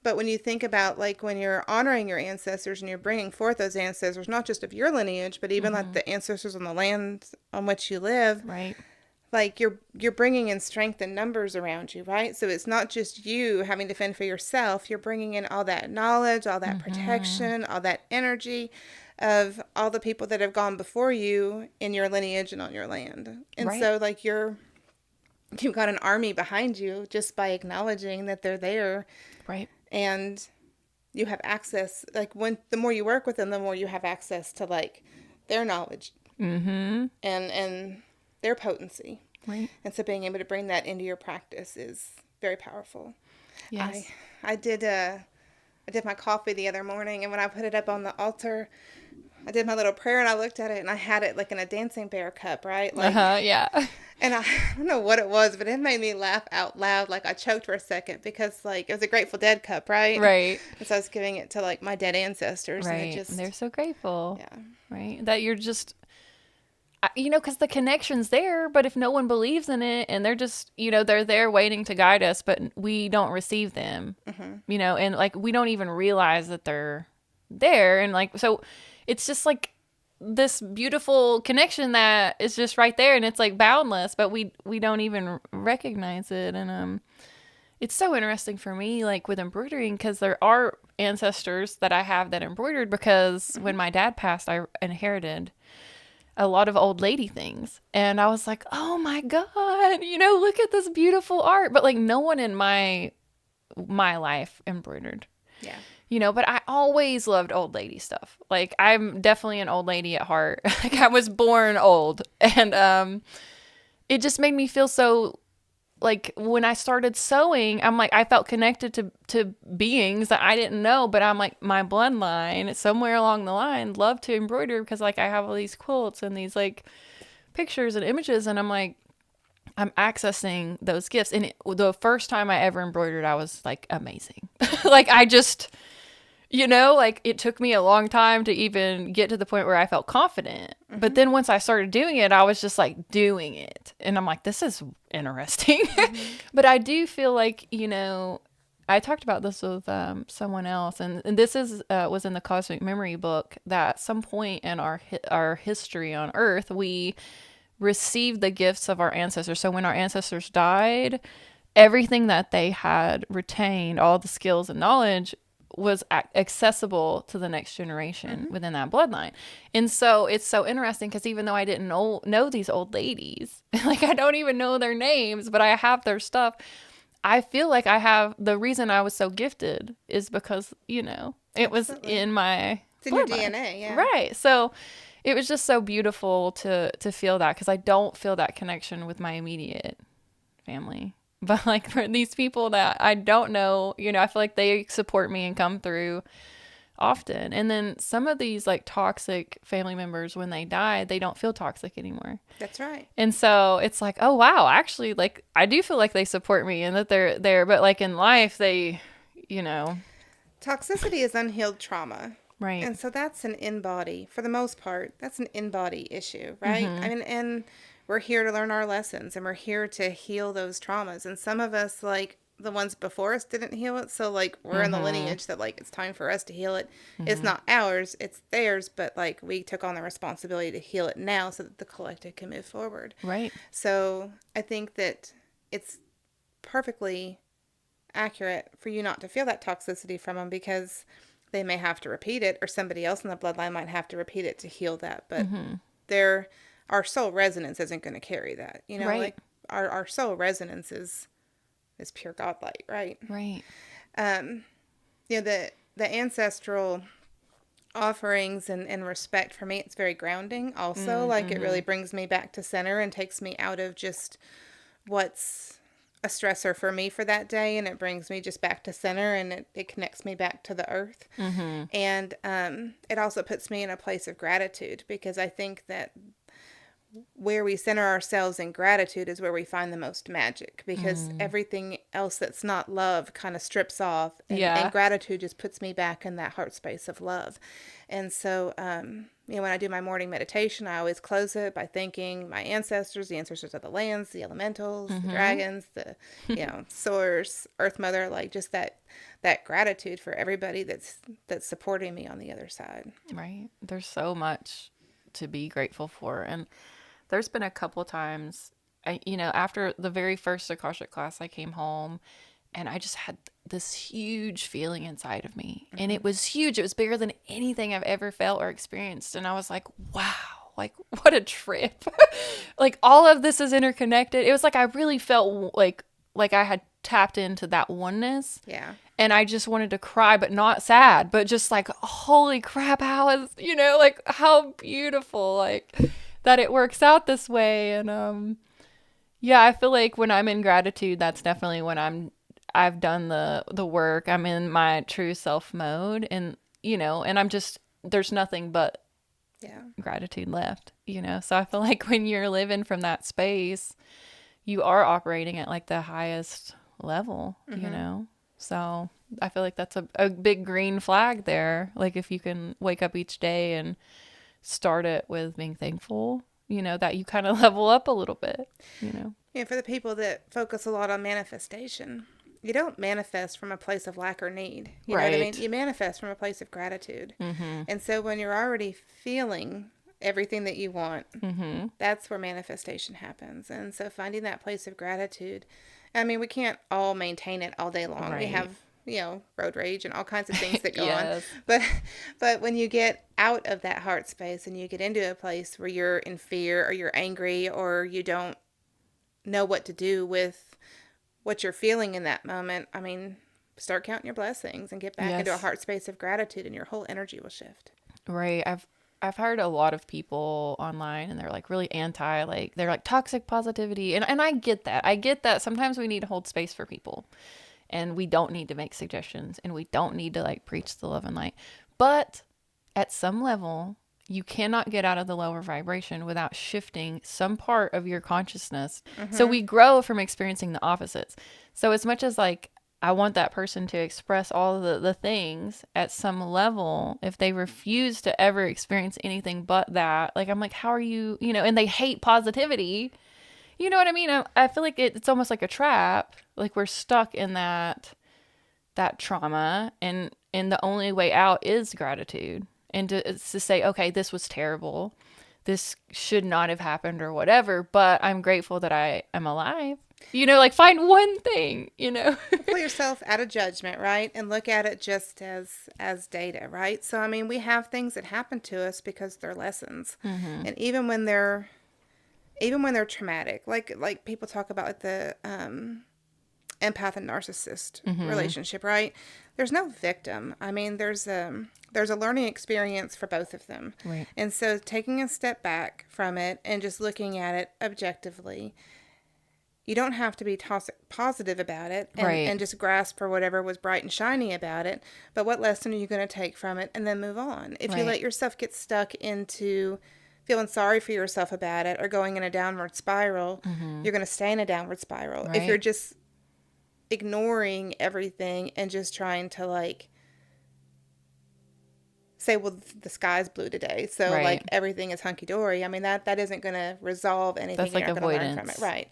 Speaker 2: But when you think about like when you're honoring your ancestors and you're bringing forth those ancestors, not just of your lineage, but even like the ancestors on the land on which you live,
Speaker 1: Right.
Speaker 2: like you're bringing in strength and numbers around you, right? So it's not just you having to fend for yourself. You're bringing in all that knowledge, all that protection, all that energy of all the people that have gone before you in your lineage and on your land. And so like you've got an army behind you just by acknowledging that they're there.
Speaker 1: Right.
Speaker 2: And you have access, like when the more you work with them, the more you have access to like their knowledge and their potency.
Speaker 1: Right.
Speaker 2: And so being able to bring that into your practice is very powerful.
Speaker 1: Yes.
Speaker 2: I did my coffee the other morning, and when I put it up on the altar, I did my little prayer, and I looked at it, and I had it like in a dancing bear cup, right? Like,
Speaker 1: Yeah.
Speaker 2: And I don't know what it was, but it made me laugh out loud. Like I choked for a second because like it was a Grateful Dead cup, right?
Speaker 1: Right.
Speaker 2: And so I was giving it to like my dead ancestors.
Speaker 1: Right.
Speaker 2: And it just,
Speaker 1: They're so grateful.
Speaker 2: yeah.
Speaker 1: Right. That you're just, because the connection's there, but if no one believes in it and they're just, they're there waiting to guide us, but we don't receive them, and like we don't even realize that they're there. And like, so it's just like this beautiful connection that is just right there, and it's like boundless, but we don't even recognize it. And it's so interesting for me, like with embroidering, because there are ancestors that I have that embroidered, because when my dad passed, I inherited a lot of old lady things, and I was like, oh my god, look at this beautiful art. But like no one in my life embroidered.
Speaker 2: Yeah.
Speaker 1: But I always loved old lady stuff. Like I'm definitely an old lady at heart. Like I was born old, and it just made me feel so, like when I started sewing, I'm like, I felt connected to beings that I didn't know, but I'm like, my bloodline somewhere along the line loved to embroider, because like I have all these quilts and these like pictures and images, and I'm like, I'm accessing those gifts. And the first time I ever embroidered, I was like amazing. Like I just, like it took me a long time to even get to the point where I felt confident. But then once I started doing it, I was just like doing it. And I'm like, this is interesting. But I do feel like, I talked about this with someone else. And this was in the Cosmic Memory book, that at some point in our history on Earth, we received the gifts of our ancestors. So when our ancestors died, everything that they had retained, all the skills and knowledge, was accessible to the next generation within that bloodline. And so it's so interesting, because even though I didn't know these old ladies, like I don't even know their names, but I have their stuff. I feel like the reason I was so gifted is because, it was in my
Speaker 2: It's in your DNA, yeah.
Speaker 1: Right. So it was just so beautiful to feel that, because I don't feel that connection with my immediate family. But like for these people that I don't know, I feel like they support me and come through often. And then some of these like toxic family members, when they die, they don't feel toxic anymore.
Speaker 2: That's right.
Speaker 1: And so it's like, oh wow, actually, like I do feel like they support me and that they're there. But like in life, they,
Speaker 2: Toxicity is unhealed trauma.
Speaker 1: Right.
Speaker 2: And so that's an in-body, for the most part, that's an in-body issue, right? I mean, and we're here to learn our lessons, and we're here to heal those traumas. And some of us, like, the ones before us didn't heal it. So like we're in the lineage that like it's time for us to heal it. It's not ours, it's theirs, but like we took on the responsibility to heal it now so that the collective can move forward.
Speaker 1: Right.
Speaker 2: So I think that it's perfectly accurate for you not to feel that toxicity from them, because they may have to repeat it, or somebody else in the bloodline might have to repeat it to heal that. But our soul resonance isn't going to carry that. You know,
Speaker 1: Right.
Speaker 2: like our soul resonance is pure godlight, right?
Speaker 1: Right.
Speaker 2: You know, the ancestral offerings and respect, for me, it's very grounding also. Like it really brings me back to center and takes me out of just what's a stressor for me for that day, and it brings me just back to center, and it connects me back to the earth. And it also puts me in a place of gratitude, because I think that where we center ourselves in gratitude is where we find the most magic, because everything else that's not love kind of strips off, and gratitude just puts me back in that heart space of love. And so you know, when I do my morning meditation, I always close it by thanking my ancestors, the ancestors of the lands, the elementals, the dragons, the, you know, source, earth mother, like just that gratitude for everybody that's supporting me on the other side.
Speaker 1: Right. There's so much to be grateful for. And there's been a couple times, you know, after the very first Akashic class, I came home and I just had this huge feeling inside of me. And it was huge. It was bigger than anything I've ever felt or experienced. And I was like, wow, like what a trip. Like all of this is interconnected. It was like I really felt like I had tapped into that oneness.
Speaker 2: Yeah.
Speaker 1: And I just wanted to cry, but not sad, but just like, holy crap, how is, you know, like how beautiful, like that it works out this way. And yeah, I feel like when I'm in gratitude, that's definitely when I've done the work. I'm in my true self mode, and you know, and I'm just, there's nothing but gratitude left, you know. So I feel like when you're living from that space, you are operating at like the highest level, you know. So I feel like that's a big green flag there. Like if you can wake up each day and start it with being thankful, you know, that you kind of level up a little bit, you know.
Speaker 2: Yeah, for the people that focus a lot on manifestation, you don't manifest from a place of lack or need. You know what I mean? You manifest from a place of gratitude. And so when you're already feeling everything that you want, that's where manifestation happens. And so finding that place of gratitude, I mean, we can't all maintain it all day long. We have, you know, road rage and all kinds of things that go on. But when you get out of that heart space and you get into a place where you're in fear, or you're angry, or you don't know what to do with what you're feeling in that moment, I mean, start counting your blessings and get back into a heart space of gratitude, and your whole energy will shift.
Speaker 1: Right. I've heard a lot of people online, and they're like really anti, like they're like toxic positivity. And I get that. I get that sometimes we need to hold space for people, and we don't need to make suggestions, and we don't need to like preach the love and light. But at some level, you cannot get out of the lower vibration without shifting some part of your consciousness. So we grow from experiencing the opposites. So as much as like I want that person to express all the things at some level, if they refuse to ever experience anything but that, like I'm like, how are you, you know, and they hate positivity. You know what I mean? I feel like it's almost like a trap. Like we're stuck in that trauma, and the only way out is gratitude. And to say, okay, this was terrible. This should not have happened or whatever, but I'm grateful that I am alive. You know, like find one thing, you know.
Speaker 2: Pull yourself out of judgment, right? And look at it just as data, right? So, I mean, we have things that happen to us because they're lessons. And even when they're traumatic, like people talk about the empath and narcissist relationship, right? There's no victim. I mean, there's a learning experience for both of them.
Speaker 1: Right.
Speaker 2: And so taking a step back from it and just looking at it objectively, you don't have to be positive about it and just grasp for whatever was bright and shiny about it. But what lesson are you going to take from it and then move on? If you let yourself get stuck into feeling sorry for yourself about it or going in a downward spiral, you're going to stay in a downward spiral. If you're just ignoring everything and just trying to like say, well, the sky's blue today, so like everything is hunky-dory, I mean, that isn't going to resolve anything.
Speaker 1: That's like
Speaker 2: you're not going to learn
Speaker 1: avoidance.
Speaker 2: from it. Right.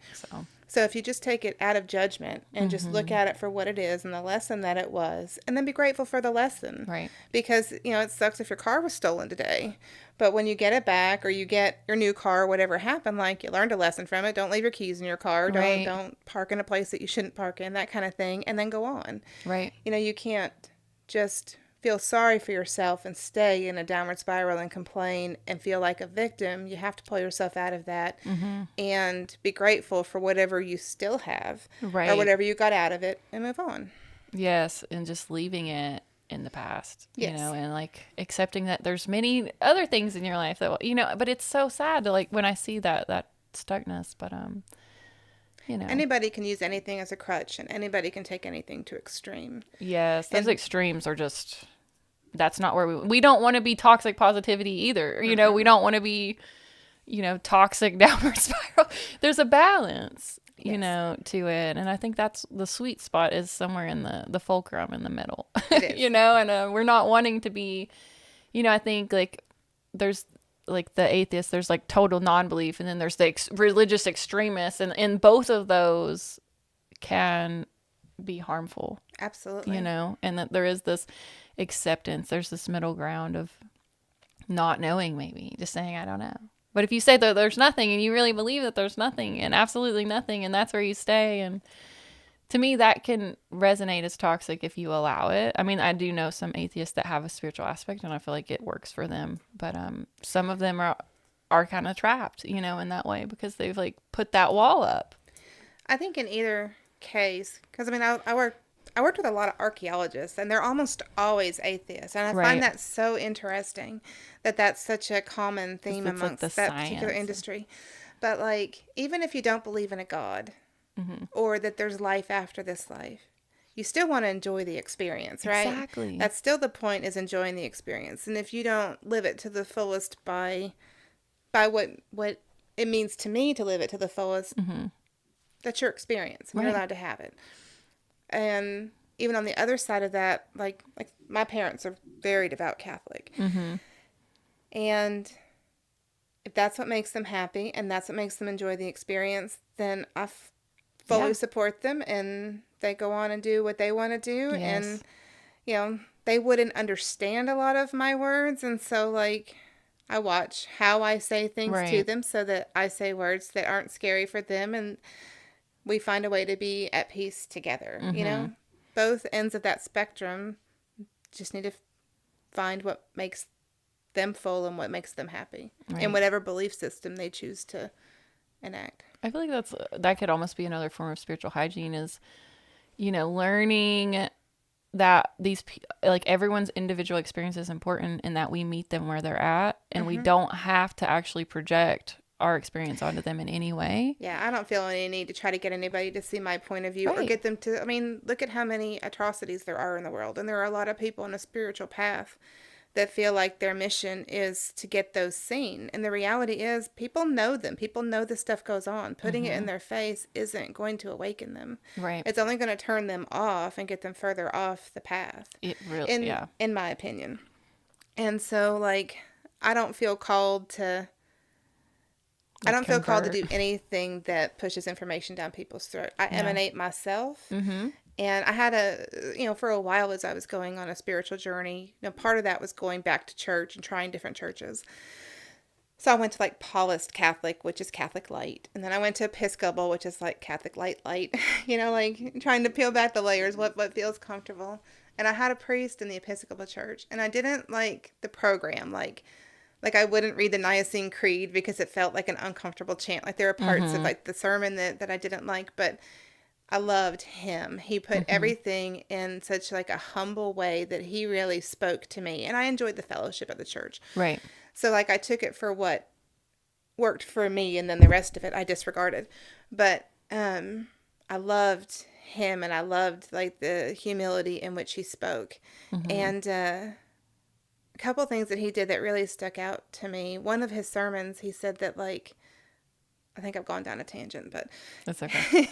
Speaker 2: So if you just take it out of judgment and just look at it for what it is and the lesson that it was, and then be grateful for the lesson.
Speaker 1: Right.
Speaker 2: Because, it sucks if your car was stolen today. But when you get it back or you get your new car, whatever happened, like you learned a lesson from it. Don't leave your keys in your car.
Speaker 1: Right.
Speaker 2: Don't park in a place that you shouldn't park in, that kind of thing, and then go on.
Speaker 1: Right.
Speaker 2: You can't just feel sorry for yourself and stay in a downward spiral and complain and feel like a victim. You have to pull yourself out of that and be grateful for whatever you still have or whatever you got out of it and move on.
Speaker 1: Yes, and just leaving it in the past,
Speaker 2: Yes.
Speaker 1: and like accepting that there's many other things in your life that, but it's so sad to like when I see that stuckness, but
Speaker 2: anybody can use anything as a crutch and anybody can take anything to extreme.
Speaker 1: Yes, those extremes are just, that's not where we don't want to be toxic positivity either. We don't want to be, toxic downward spiral. There's a balance, to it. And I think that's the sweet spot is somewhere in the fulcrum in the middle, and we're not wanting to be, I think like there's like the atheist, there's like total non-belief, and then there's the religious extremists, and both of those can be harmful.
Speaker 2: Absolutely.
Speaker 1: And that there is this acceptance, there's this middle ground of not knowing, maybe just saying I don't know. But if you say that there's nothing and you really believe that there's nothing and absolutely nothing, and that's where you stay, and to me that can resonate as toxic if you allow it. I mean, I do know some atheists that have a spiritual aspect and I feel like it works for them, but some of them are kind of trapped, in that way because they've like put that wall up.
Speaker 2: I think in either case, because I mean I worked with a lot of archaeologists, and they're almost always atheists. And I find that so interesting that that's such a common theme amongst that particular industry. But, like, even if you don't believe in a God or that there's life after this life, you still want to enjoy the experience, right?
Speaker 1: Exactly.
Speaker 2: That's still the point, is enjoying the experience. And if you don't live it to the fullest by what it means to me to live it to the fullest, that's your experience. And you're allowed to have it. And even on the other side of that, like my parents are very devout Catholic. And if that's what makes them happy and that's what makes them enjoy the experience, then I fully support them, and they go on and do what they want to do.
Speaker 1: Yes.
Speaker 2: And, they wouldn't understand a lot of my words. And so, like, I watch how I say things to them so that I say words that aren't scary for them, and we find a way to be at peace together. Both ends of that spectrum just need to find what makes them full and what makes them happy in whatever belief system they choose to enact.
Speaker 1: I feel like that could almost be another form of spiritual hygiene is, learning that like everyone's individual experience is important and that we meet them where they're at, and we don't have to actually project our experience onto them in any way.
Speaker 2: Yeah, I don't feel any need to try to get anybody to see my point of view or get them to, I mean, look at how many atrocities there are in the world. And there are a lot of people on a spiritual path that feel like their mission is to get those seen. And the reality is people know them. People know this stuff goes on. Putting it in their face isn't going to awaken them.
Speaker 1: Right.
Speaker 2: It's only going to turn them off and get them further off the path.
Speaker 1: It really,
Speaker 2: in my opinion. And so, like, I don't feel called to do anything that pushes information down people's throat. I emanate myself. And I had for a while as I was going on a spiritual journey, part of that was going back to church and trying different churches. So I went to like Paulist Catholic, which is Catholic light. And then I went to Episcopal, which is like Catholic light, like trying to peel back the layers, what feels comfortable. And I had a priest in the Episcopal church, and I didn't like the program, like I wouldn't read the Nicene Creed because it felt like an uncomfortable chant. Like there were parts of like the sermon that I didn't like, but I loved him. He put everything in such like a humble way that he really spoke to me. And I enjoyed the fellowship of the church.
Speaker 1: Right.
Speaker 2: So like I took it for what worked for me, and then the rest of it I disregarded. But I loved him, and I loved like the humility in which he spoke. And a couple things that he did that really stuck out to me. One of his sermons, he said that like, I think I've gone down a tangent, but
Speaker 1: that's okay.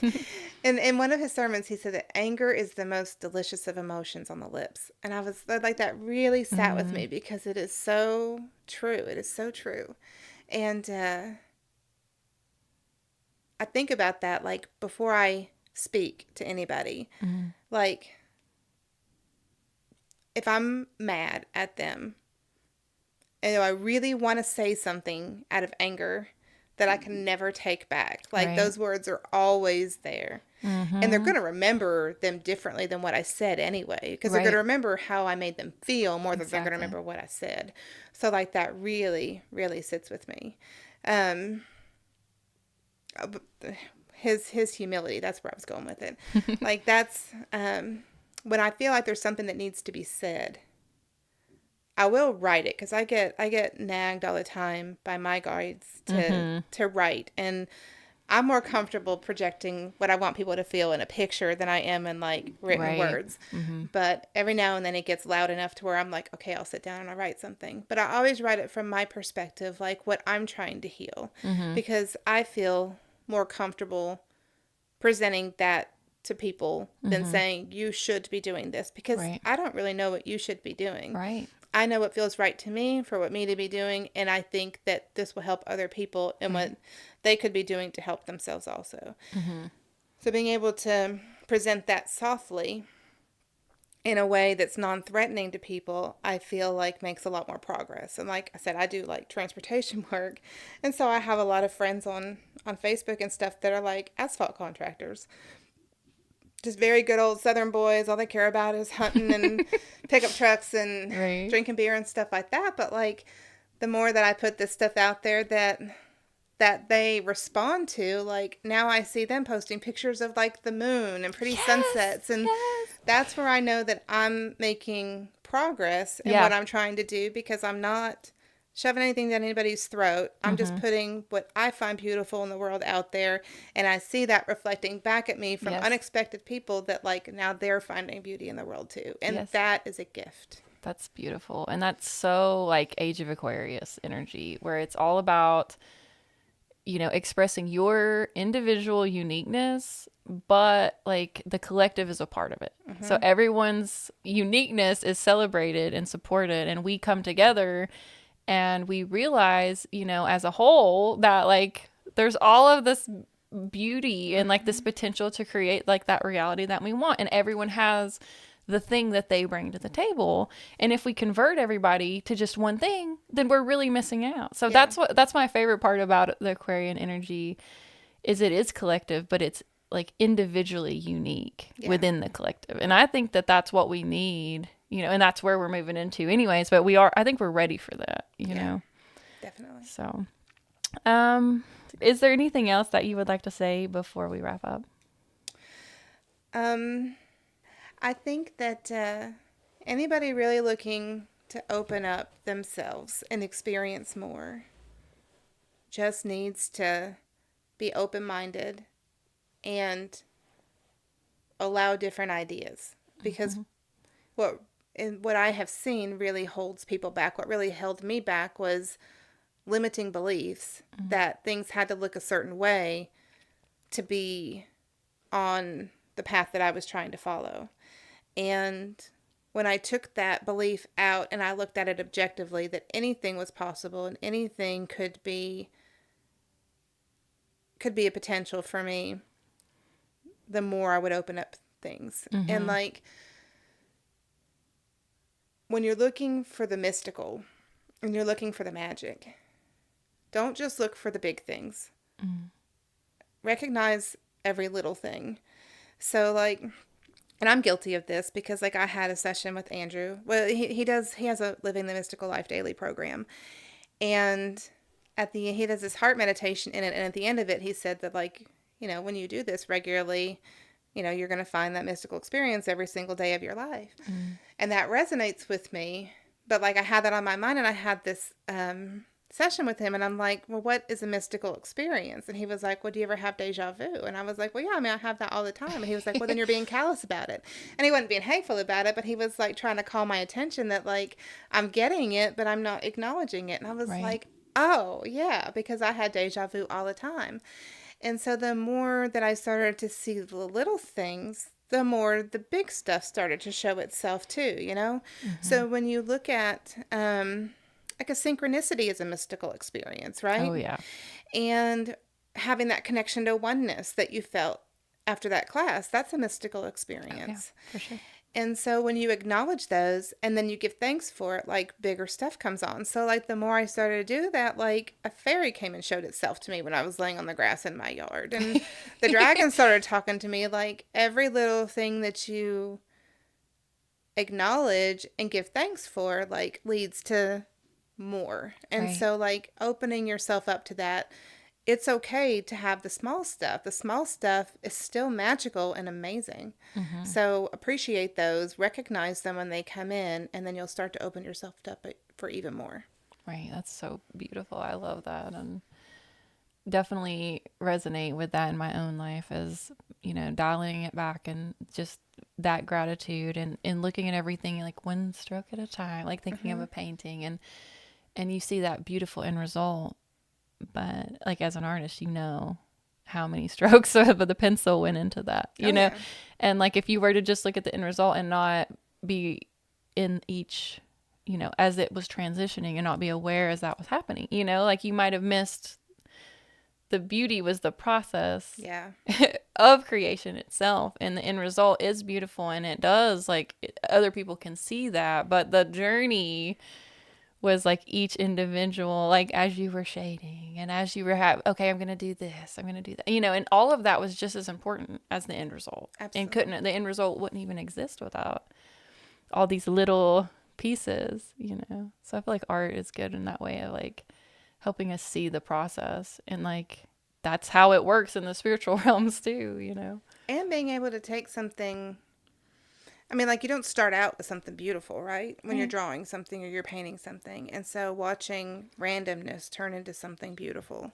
Speaker 2: in one of his sermons, he said that anger is the most delicious of emotions on the lips. And I was like, that really sat with me because it is so true. It is so true. And I think about that, like, before I speak to anybody. Like, if I'm mad at them and I really want to say something out of anger that I can never take back, like,
Speaker 1: Right.
Speaker 2: those words are always there. And they're going to remember them differently than what I said anyway, because they're going to
Speaker 1: Right.
Speaker 2: remember how I made them feel more than they're going to
Speaker 1: Exactly.
Speaker 2: remember what I said. So, like, that really, really sits with me. Um, his humility, that's where I was going with it. Like, that's when I feel like there's something that needs to be said, I will write it, because I get nagged all the time by my guides to write, and I'm more comfortable projecting what I want people to feel in a picture than I am in, like, written
Speaker 1: Right.
Speaker 2: words. But every now and then it gets loud enough to where I'm like, okay, I'll sit down and I'll write something. But I always write it from my perspective, like what I'm trying to heal, because I feel more comfortable presenting that to people than saying you should be doing this, because
Speaker 1: Right.
Speaker 2: I don't really know what you should be doing.
Speaker 1: Right.
Speaker 2: I know what feels right to me for what me to be doing, and I think that this will help other people and what they could be doing to help themselves also. So being able to present that softly in a way that's non-threatening to people, I feel like makes a lot more progress. And like I said, I do like transportation work, and so I have a lot of friends on Facebook and stuff that are like asphalt contractors, just very good old Southern boys. All they care about is hunting and pickup trucks and
Speaker 1: Right.
Speaker 2: drinking beer and stuff like that. But like, the more that I put this stuff out there that they respond to, like, now I see them posting pictures of like the moon and pretty
Speaker 1: Yes.
Speaker 2: sunsets, and
Speaker 1: Yes.
Speaker 2: that's where I know that I'm making progress in
Speaker 1: Yeah.
Speaker 2: what I'm trying to do, because I'm not shoving anything down anybody's throat. I'm just putting what I find beautiful in the world out there, and I see that reflecting back at me from
Speaker 1: Yes.
Speaker 2: unexpected people that, like, now they're finding beauty in the world too. And
Speaker 1: Yes.
Speaker 2: that is a gift.
Speaker 1: That's beautiful. And that's so like Age of Aquarius energy, where it's all about, expressing your individual uniqueness, but like the collective is a part of it. So everyone's uniqueness is celebrated and supported, and we come together and we realize, as a whole, that like there's all of this beauty and like this potential to create like that reality that we want, and everyone has the thing that they bring to the table. And if we convert everybody to just one thing, then we're really missing out. So
Speaker 2: Yeah.
Speaker 1: that's my favorite part about the Aquarian energy, is it is collective, but it's like individually unique
Speaker 2: Yeah.
Speaker 1: within the collective. And I think that that's what we need, and that's where we're moving into anyways, but I think we're ready for that,
Speaker 2: Yeah. Definitely.
Speaker 1: So, is there anything else that you would like to say before we wrap up?
Speaker 2: I think that anybody really looking to open up themselves and experience more just needs to be open-minded and allow different ideas, because what I have seen really holds people back. What really held me back was limiting beliefs that things had to look a certain way to be on the path that I was trying to follow. And when I took that belief out and I looked at it objectively, that anything was possible and anything could be a potential for me, the more I would open up things. And like, when you're looking for the mystical and you're looking for the magic, don't just look for the big things. Recognize every little thing. So like, and I'm guilty of this, because like I had a session with Andrew. Well, he has a Living the Mystical Life daily program, and he does this heart meditation in it, and at the end of it he said that, like, when you do this regularly, you're going to find that mystical experience every single day of your life. And that resonates with me. But like, I had that on my mind, and I had this session with him, and I'm like, well, what is a mystical experience? And he was like, well, do you ever have deja vu? And I was like, well, yeah, I mean, I have that all the time. And he was like, well, then you're being callous about it. And he wasn't being hateful about it, but he was like trying to call my attention that, like, I'm getting it, but I'm not acknowledging it. And I was
Speaker 1: Right.
Speaker 2: like, oh yeah, because I had deja vu all the time. And so the more that I started to see the little things, the more the big stuff started to show itself too. So when you look at like, a synchronicity is a mystical experience, right?
Speaker 1: Oh yeah.
Speaker 2: And having that connection to oneness that you felt after that class. That's a mystical
Speaker 1: Oh, yeah,
Speaker 2: experience.
Speaker 1: for sure.
Speaker 2: And so when you acknowledge those and then you give thanks for it, like bigger stuff comes on. So like the more I started to do that, like a fairy came and showed itself to me when I was laying on the grass in my yard. And the dragon started talking to me. Like every little thing that you acknowledge and give thanks for, like, leads to more. And
Speaker 1: Right.
Speaker 2: so like opening yourself up to that, it's okay to have the small stuff. The small stuff is still magical and amazing.
Speaker 1: Mm-hmm.
Speaker 2: So appreciate those, recognize them when they come in, and then you'll start to open yourself up for even more.
Speaker 1: Right. That's so beautiful. I love that. And definitely resonate with that in my own life as, dialing it back and just that gratitude and looking at everything like one stroke at a time, like thinking of
Speaker 2: Mm-hmm.
Speaker 1: a painting and you see that beautiful end result. But like as an artist, how many strokes of the pencil went into that,
Speaker 2: Oh, yeah.
Speaker 1: and like if you were to just look at the end result and not be in each, as it was transitioning and not be aware as that was happening, like you might have missed the beauty was the process
Speaker 2: Yeah.
Speaker 1: of creation itself, and the end result is beautiful and it does other people can see that, but the journey was like each individual, like as you were shading and as you were okay, I'm gonna do this, I'm gonna do that, and all of that was just as important as the end result, and
Speaker 2: Absolutely.
Speaker 1: couldn't the end result wouldn't even exist without all these little pieces, so I feel like art is good in that way of like helping us see the process, and like that's how it works in the spiritual realms too.
Speaker 2: And being able to take something, I mean, like you don't start out with something beautiful, right? When you're
Speaker 1: Right.
Speaker 2: drawing something or you're painting something. And so watching randomness turn into something beautiful.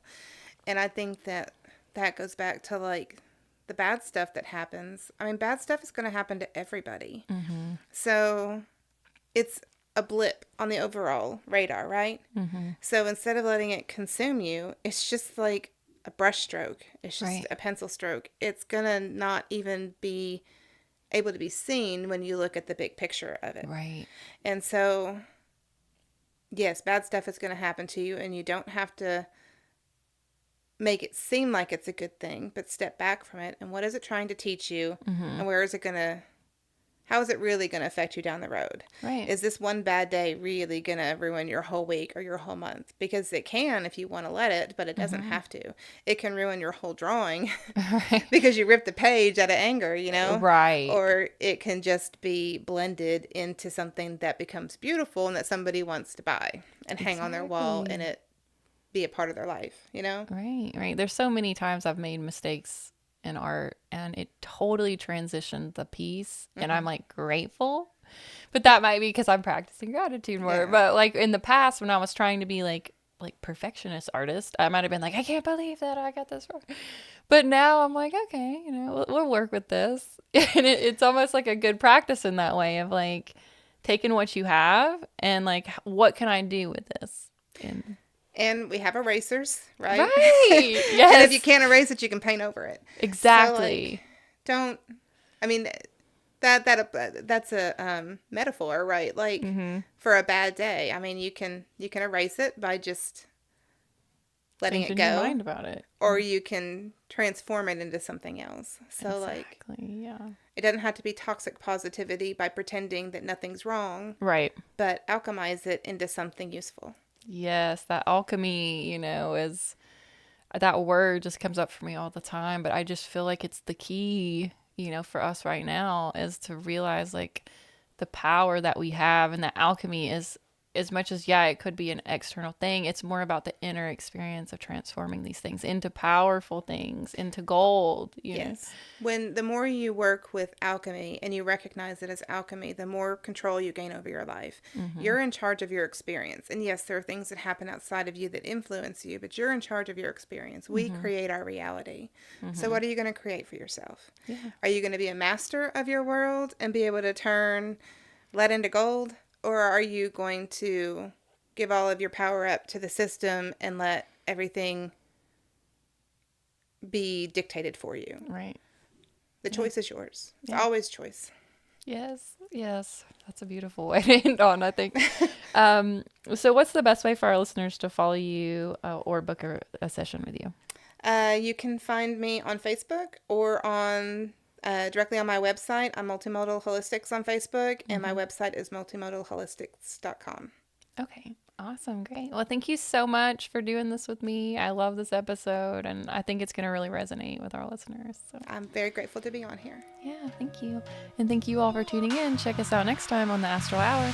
Speaker 2: And I think that that goes back to like the bad stuff that happens. I mean, bad stuff is going to happen to everybody.
Speaker 1: Mm-hmm.
Speaker 2: So it's a blip on the overall radar, right?
Speaker 1: Mm-hmm.
Speaker 2: So instead of letting it consume you, it's just like a brush stroke. It's just
Speaker 1: Right.
Speaker 2: a pencil stroke. It's going to not even be able to be seen when you look at the big picture of it.
Speaker 1: Right.
Speaker 2: And so, yes, bad stuff is going to happen to you, and you don't have to make it seem like it's a good thing, but step back from it. And what is it trying to teach you?
Speaker 1: Mm-hmm.
Speaker 2: And where is it going to, how is it really going to affect you down the road?
Speaker 1: Right.
Speaker 2: Is this one bad day really going to ruin your whole week or your whole month? Because it can if you want to let it, but it doesn't
Speaker 1: Mm-hmm.
Speaker 2: have to. It can ruin your whole drawing
Speaker 1: Right.
Speaker 2: because you ripped the page out of anger,
Speaker 1: Right.
Speaker 2: Or it can just be blended into something that becomes beautiful and that somebody wants to buy and hang on their wall and
Speaker 1: Exactly.
Speaker 2: it be a part of their life.
Speaker 1: Right, right. There's so many times I've made mistakes in art and it totally transitioned the piece and I'm
Speaker 2: Mm-hmm.
Speaker 1: like grateful. But that might be because I'm practicing gratitude more.
Speaker 2: Yeah.
Speaker 1: But like in the past when I was trying to be like perfectionist artist, I might have been like, I can't believe that I got this wrong. But now I'm like, okay, we'll work with this. And it's almost like a good practice in that way of like taking what you have and like what can I do with this? And
Speaker 2: And we have erasers, right?
Speaker 1: right.
Speaker 2: And if you
Speaker 1: Yes.
Speaker 2: can't erase it, you can paint over it. So like,
Speaker 1: Exactly.
Speaker 2: don't. I mean, that's a metaphor, right? Like
Speaker 1: Mm-hmm.
Speaker 2: for a bad day. I mean, you can erase it by just letting it
Speaker 1: Changing your
Speaker 2: go,
Speaker 1: mind about it.
Speaker 2: or you can transform it into something else. So like,
Speaker 1: Exactly. Yeah.
Speaker 2: it doesn't have to be toxic positivity by pretending that nothing's wrong,
Speaker 1: Right.
Speaker 2: but alchemize it into something useful.
Speaker 1: Yes, that alchemy, is that word just comes up for me all the time, but I just feel like it's the key, for us right now is to realize like the power that we have, and that alchemy is as much as yeah, it could be an external thing, it's more about the inner experience of transforming these things into powerful things, into gold.
Speaker 2: Yes. When the more you work with alchemy and you recognize it as alchemy, the more control you gain over your life.
Speaker 1: Mm-hmm.
Speaker 2: You're in charge of your experience. And yes, there are things that happen outside of you that influence you, but you're in charge of your experience. We
Speaker 1: Mm-hmm.
Speaker 2: create our reality. So,
Speaker 1: Mm-hmm.
Speaker 2: what are you going to create for yourself?
Speaker 1: Yeah.
Speaker 2: Are you going to be a master of your world and be able to turn lead into gold? Or are you going to give all of your power up to the system and let everything be dictated for you?
Speaker 1: Right.
Speaker 2: The
Speaker 1: Yeah.
Speaker 2: choice is yours. It's
Speaker 1: Yeah.
Speaker 2: always choice.
Speaker 1: Yes, yes. That's a beautiful way to end on, I think. So what's the best way for our listeners to follow you or book a session with you?
Speaker 2: You can find me on Facebook or on directly on my website. I'm Multimodal Holistics on Facebook, and my website is multimodalholistics.com.
Speaker 1: Okay. Awesome. Great. Well, thank you so much for doing this with me. I love this episode, and I think it's going to really resonate with our listeners. So,
Speaker 2: I'm very grateful to be on here.
Speaker 1: yeah, thank you. And thank you all for tuning in. Check us out next time on the Astral Hour.